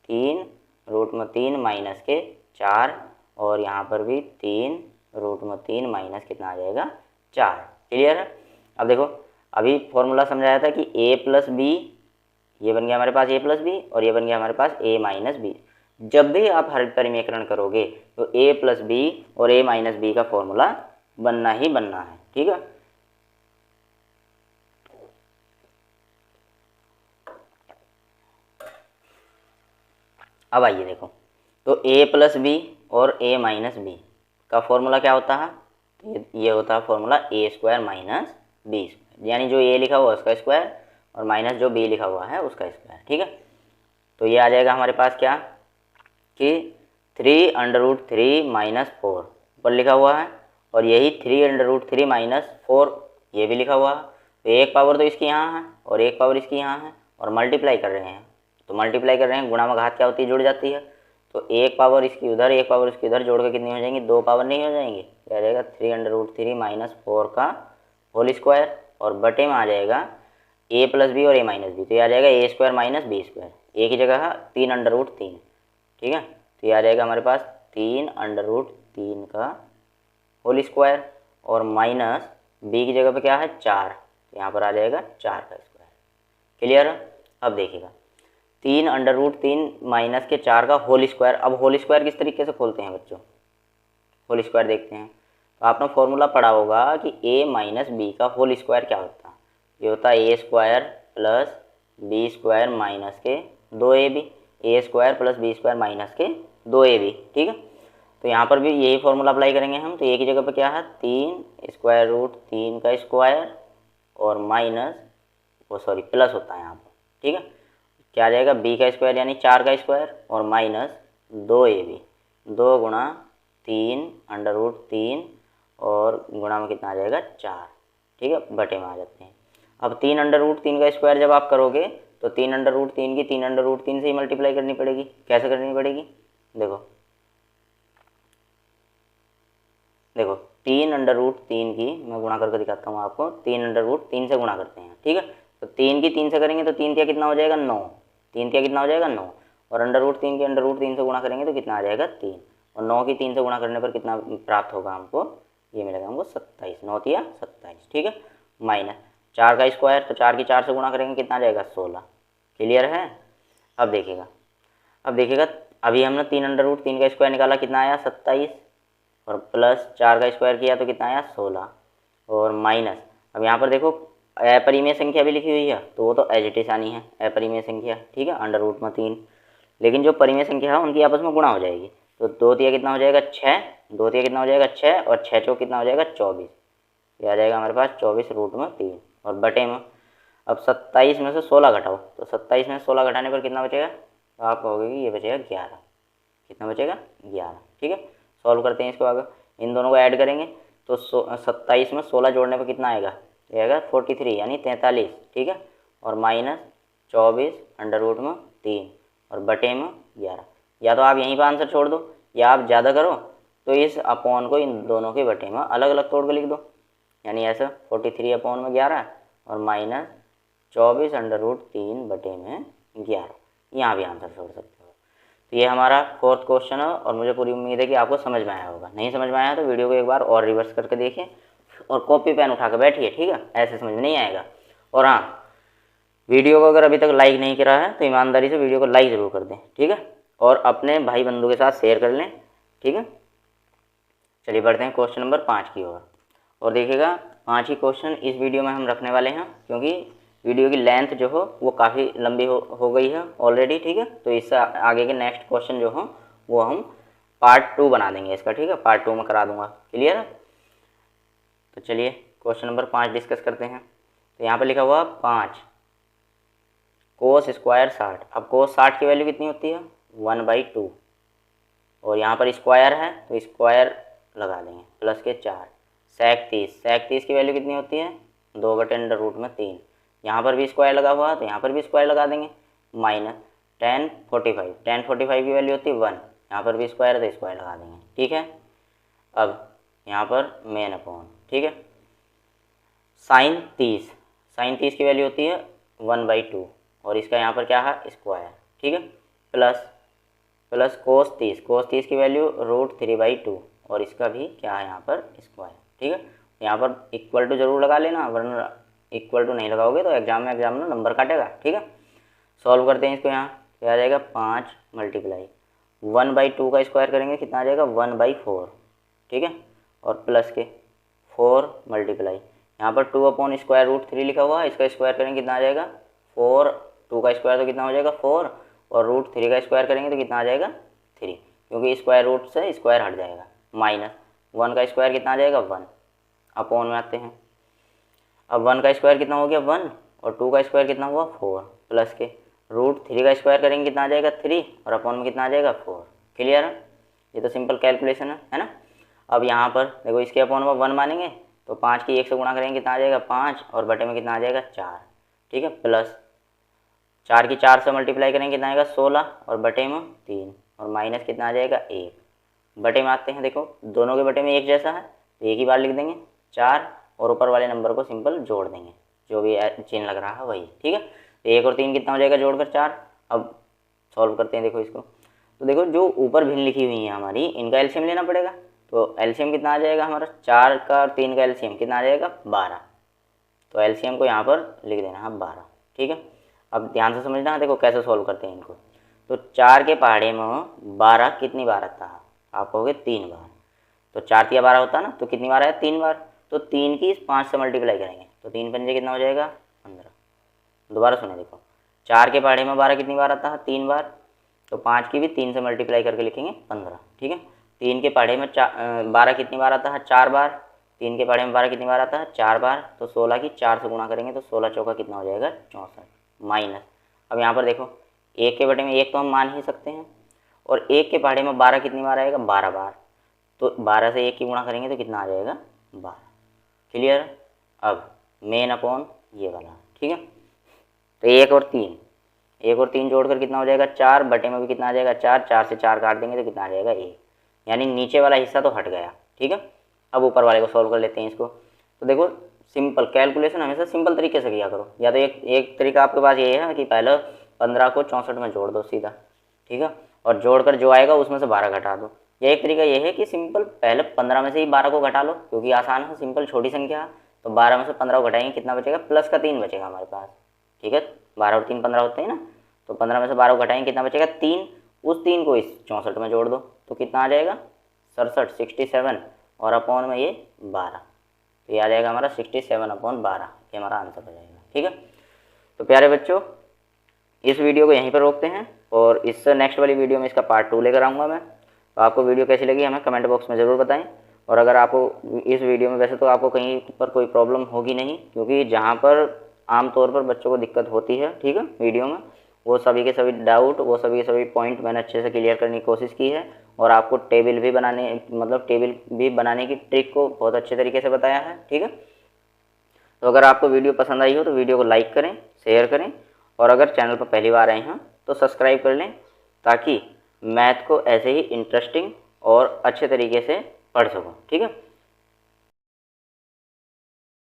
3√3 माइनस के 4, और यहाँ पर भी 3√3 माइनस कितना आ जाएगा 4। क्लियर है। अब देखो अभी फॉर्मूला समझाया था कि a + b, ये बन गया हमारे पास a + b, और ये बन गया हमारे पास a - b। जब भी आप हर परिमेकरण करोगे तो a + b और a - b का फॉर्मूला बनना ही बनना है, ठीक है। अब आइए देखो, तो a + b और a - b का फॉर्मूला क्या होता है, ये होता है फॉर्मूला a² - b², यानी जो a लिखा हुआ है उसका स्क्वायर और माइनस जो b लिखा हुआ है उसका स्क्वायर, ठीक है। तो ये आ जाएगा हमारे पास क्या कि 3√3 - 4 ऊपर लिखा हुआ है, और यही 3√3 - 4 ये भी लिखा हुआ है। तो एक पावर तो इसकी यहाँ है और एक पावर इसकी यहाँ है, और मल्टीप्लाई कर रहे हैं, तो मल्टीप्लाई कर रहे हैं, गुणा में घात क्या होती है जुड़ जाती है। तो एक पावर इसकी उधर एक पावर इसकी उधर जोड़ के कितनी हो जाएंगी, 2 पावर नहीं हो जाएंगी, क्या आ जाएगा 3√3 - 4 का होल स्क्वायर, और बटे में आ जाएगा a + b और a - b, तो ये आ जाएगा a² - b², a की जगह है 3/3, ठीक है। तो ये आ जाएगा हमारे पास 3/3 का होल स्क्वायर, और माइनस b की जगह पे क्या है 4, तो यहाँ पर आ जाएगा 4 का स्क्वायर। क्लियर है। अब देखिएगा 3/3 माइनस के 4 का होल स्क्वायर। अब होल स्क्वायर किस तरीके से खोलते हैं बच्चों, होल स्क्वायर देखते हैं। तो आपने फॉर्मूला पढ़ा होगा कि a - b का होल स्क्वायर क्या होता है, ये होता है a² + b² माइनस के 2ab, a² + b² माइनस के 2ab, ठीक है। तो यहाँ पर भी यही फॉर्मूला अप्लाई करेंगे हम। तो a की जगह पर क्या है 3√3 का स्क्वायर और माइनस प्लस होता है यहाँ पर, ठीक है। क्या आ जाएगा b का स्क्वायर यानी 4 का स्क्वायर और माइनस 2ab, 2 गुणा 3√3 और गुणा में कितना आ जाएगा 4, ठीक है, बटे में आ जाते हैं। अब 3√3 का स्क्वायर जब आप करोगे तो 3√3 की 3√3 से ही मल्टीप्लाई करनी पड़ेगी। कैसे करनी पड़ेगी, देखो 3√3 की मैं गुणा करके दिखाता हूँ आपको। 3√3 से गुणा करते हैं, ठीक है। तो 3 की 3 से करेंगे तो 3 तिया कितना हो जाएगा 9, 3 तिया कितना हो जाएगा 9, और अंडर रूट 3 के अंडर रूट 3 से गुणा करेंगे तो कितना आ जाएगा 3, और 9 की 3 से गुणा करने पर कितना प्राप्त होगा हमको, ये मिलेगा हमको 27, 9 या 27, ठीक है। माइनस 4 का स्क्वायर, तो 4 की 4 से गुणा करेंगे कितना आ जाएगा 16, क्लियर है। अब देखिएगा अभी हमने 3 अंडर रूट 3 का स्क्वायर निकाला, कितना आया 27, और प्लस 4 का स्क्वायर किया तो कितना आया 16, और माइनस अब यहाँ पर देखो अपरिमेय संख्या भी लिखी हुई है, तो वो तो एज इट इज आनी है अपरिमेय संख्या, ठीक है, अंडर रूट 3, लेकिन जो परिमेय संख्या है उनकी आपस में गुणा हो जाएगी, तो 2 तिया कितना हो जाएगा 6, 2 तिया कितना हो जाएगा 6, और 6 चौक कितना हो जाएगा 24, ये आ जाएगा हमारे पास 24√3, और बटे में अब 27 में से 16 घटाओ, तो 27 में से 16 घटाने पर कितना बचेगा, तो आप कहोगे कि ये बचेगा 11, कितना बचेगा 11, ठीक है। सॉल्व करते हैं इसको आगे, इन दोनों को ऐड करेंगे तो 27 में 16 जोड़ने पर कितना आएगा, ये आएगा 43 यानी 43, ठीक है, और माइनस 24√3 और बटे में 11, या तो आप यहीं पर आंसर छोड़ दो, या आप ज़्यादा करो तो इस अपॉन को इन दोनों के बटे में अलग अलग तोड़ कर लिख दो, यानी ऐसा 43/11 और माइनस 24√3 बटे में 11, यहाँ भी आंसर छोड़ सकते हो। तो ये हमारा 4th क्वेश्चन है, और मुझे पूरी उम्मीद है कि आपको समझ में आया होगा। नहीं समझ में आया तो वीडियो को एक बार और रिवर्स करके देखिए, और कॉपी पेन उठा कर बैठिए, ठीक है, ऐसे समझ में नहीं आएगा। और हाँ, वीडियो को अगर अभी तक लाइक नहीं करा है तो ईमानदारी से वीडियो को लाइक ज़रूर कर दें, ठीक है, और अपने भाई बंधु के साथ शेयर कर लें, ठीक है। चलिए बढ़ते हैं क्वेश्चन नंबर 5 की ओर, और देखिएगा 5 ही क्वेश्चन इस वीडियो में हम रखने वाले हैं, क्योंकि वीडियो की लेंथ जो हो वो काफ़ी लंबी हो गई है ऑलरेडी, ठीक है। तो इससे आगे के नेक्स्ट क्वेश्चन जो हो वो हम पार्ट 2 बना देंगे इसका, ठीक है, पार्ट 2 में करा दूंगा, क्लियर है। तो चलिए क्वेश्चन नंबर 5 डिस्कस करते हैं। तो यहाँ पर लिखा हुआ 5 कोस स्क्वायर 60, अब कोस 60 की वैल्यू कितनी होती है 1/2, और यहाँ पर स्क्वायर है तो स्क्वायर लगा देंगे, प्लस के 4, सेक 30 की वैल्यू कितनी होती है 2/√3, यहाँ पर भी स्क्वायर लगा हुआ है तो यहाँ पर भी स्क्वायर लगा देंगे, माइनस 1045 की वैल्यू होती है 1, यहाँ पर भी स्क्वायर है तो स्क्वायर लगा देंगे, ठीक है। अब यहाँ पर मेन अपॉन, ठीक है, साइन 30 की वैल्यू होती है 1/2, और इसका यहाँ पर क्या है स्क्वायर, ठीक है, प्लस कोस 30 की वैल्यू √3/2, और इसका भी क्या है यहाँ पर स्क्वायर, ठीक है। यहाँ पर इक्वल टू जरूर लगा लेना, वरना इक्वल टू नहीं लगाओगे तो एग्जाम में नंबर काटेगा, ठीक है। सॉल्व करते हैं इसको, यहाँ क्या आ जाएगा 5 मल्टीप्लाई 1/2 का स्क्वायर करेंगे कितना आ जाएगा 1/4, ठीक है, और प्लस के 4 मल्टीप्लाई यहाँ पर 2/√3 लिखा हुआ है, इसका स्क्वायर करेंगे कितना आ जाएगा 4, 2 का स्क्वायर तो कितना हो जाएगा 4, और √3 का स्क्वायर करेंगे तो कितना आ जाएगा 3, क्योंकि स्क्वायर रूट से स्क्वायर हट जाएगा, माइनस 1 का स्क्वायर कितना आ जाएगा 1, अपॉन में आते हैं। अब 1 का स्क्वायर कितना हो गया 1, और 2 का स्क्वायर कितना हुआ 4, प्लस के √3 का स्क्वायर करेंगे कितना आ जाएगा 3, और अपॉन में कितना आ जाएगा 4, क्लियर है। ये तो सिंपल कैलकुलेशन है ना। अब यहाँ पर देखो इसके अपॉन में 1 मानेंगे तो 5 की 1 से गुणा करेंगे कितना आ जाएगा 5, और बटे में कितना आ जाएगा 4, ठीक है, प्लस 4 की 4 से मल्टीप्लाई करेंगे कितना आएगा 16, और बटे में 3, और माइनस कितना आ जाएगा 1, बटे में आते हैं, देखो दोनों के बटे में एक जैसा है तो एक ही बार लिख देंगे 4, और ऊपर वाले नंबर को सिंपल जोड़ देंगे, जो भी चिन्ह लग रहा है वही, ठीक है। तो 1 और 3 कितना हो जाएगा जोड़कर 4। अब सॉल्व करते हैं, देखो इसको, तो देखो जो ऊपर भिन्न लिखी हुई है हमारी, इनका एलसीएम लेना पड़ेगा, तो एलसीएम कितना आ जाएगा हमारा 4 का और 3 का एलसीएम कितना आ जाएगा 12, तो एलसीएम को यहाँ पर लिख देना है 12, ठीक है। अब ध्यान से समझना, देखो कैसे सॉल्व करते हैं इनको। तो 4 के पहाड़े में 12 कितनी बार आता है, आप कहोगे 3 बार, तो 4 तिया 12 होता है ना, तो कितनी बार आया 3 बार, तो 3 की 5 से मल्टीप्लाई करेंगे तो 3 पंजे कितना हो जाएगा 15। दोबारा सुने, देखो 4 के पहाड़े में 12 कितनी बार आता है 3 बार, तो 5 की भी 3 से मल्टीप्लाई करके लिखेंगे 15, ठीक है। 3 के पहाड़े में 12 कितनी बार आता है 4 बार, 3 के पहाड़े में 12 कितनी बार आता है 4 बार, तो 16 की 4 से गुणा करेंगे तो 16 चौका कितना हो जाएगा 64, माइनस अब यहाँ पर देखो 1 के बटे में 1 तो हम मान ही सकते हैं, और 1 के पहाड़े में 12 कितनी बार आएगा 12 बार, तो 12 से 1 की गुणा करेंगे तो कितना आ जाएगा 12, क्लियर। अब मेन अपॉन ये वाला, ठीक है। तो 1 और 3 जोड़कर कितना हो जाएगा 4, बटे में भी कितना आ जाएगा 4, 4 से 4 काट देंगे तो कितना आ जाएगा 1, यानी नीचे वाला हिस्सा तो हट गया, ठीक है। अब ऊपर वाले को सॉल्व कर लेते हैं इसको। तो देखो सिंपल कैलकुलेशन हमेशा सिंपल तरीके से किया करो, या तो एक तरीका आपके पास ये है कि पहले 15 को 64 में जोड़ दो सीधा, ठीक है। और जोड़कर जो आएगा उसमें से 12 घटा दो। ये एक तरीका ये है कि सिंपल पहले 15 में से ही 12 को घटा लो, क्योंकि आसान है, सिंपल छोटी संख्या है। तो 12 में से 15 को घटाएंगे, कितना बचेगा, प्लस का 3 बचेगा हमारे पास, ठीक है। 12 और 3 15 होते हैं ना, तो 15 में से 12 को घटाएंगे, कितना बचेगा, 3। उस 3 को इस 64 में जोड़ दो तो कितना आ जाएगा, 67 और अपॉन में ये 12, तो ये आ जाएगा हमारा 67/12, ये हमारा आंसर हो जाएगा, ठीक है। तो प्यारे बच्चों, इस वीडियो को यहीं पर रोकते हैं और इससे नेक्स्ट वाली वीडियो में इसका पार्ट 2 लेकर आऊँगा मैं। तो आपको वीडियो कैसी लगी हमें कमेंट बॉक्स में ज़रूर बताएं। और अगर आपको इस वीडियो में, वैसे तो आपको कहीं पर कोई प्रॉब्लम होगी नहीं, क्योंकि जहाँ पर आमतौर पर बच्चों को दिक्कत होती है, ठीक है, वीडियो में, वो सभी के सभी डाउट, वो सभी के सभी पॉइंट मैंने अच्छे से क्लियर करने की कोशिश की है। और आपको टेबल भी बनाने की ट्रिक को बहुत अच्छे तरीके से बताया है, ठीक है। तो अगर आपको वीडियो पसंद आई हो तो वीडियो को लाइक करें, शेयर करें, और अगर चैनल पर पहली बार आए हैं तो सब्सक्राइब कर लें, ताकि मैथ को ऐसे ही इंटरेस्टिंग और अच्छे तरीके से पढ़ सको, ठीक है।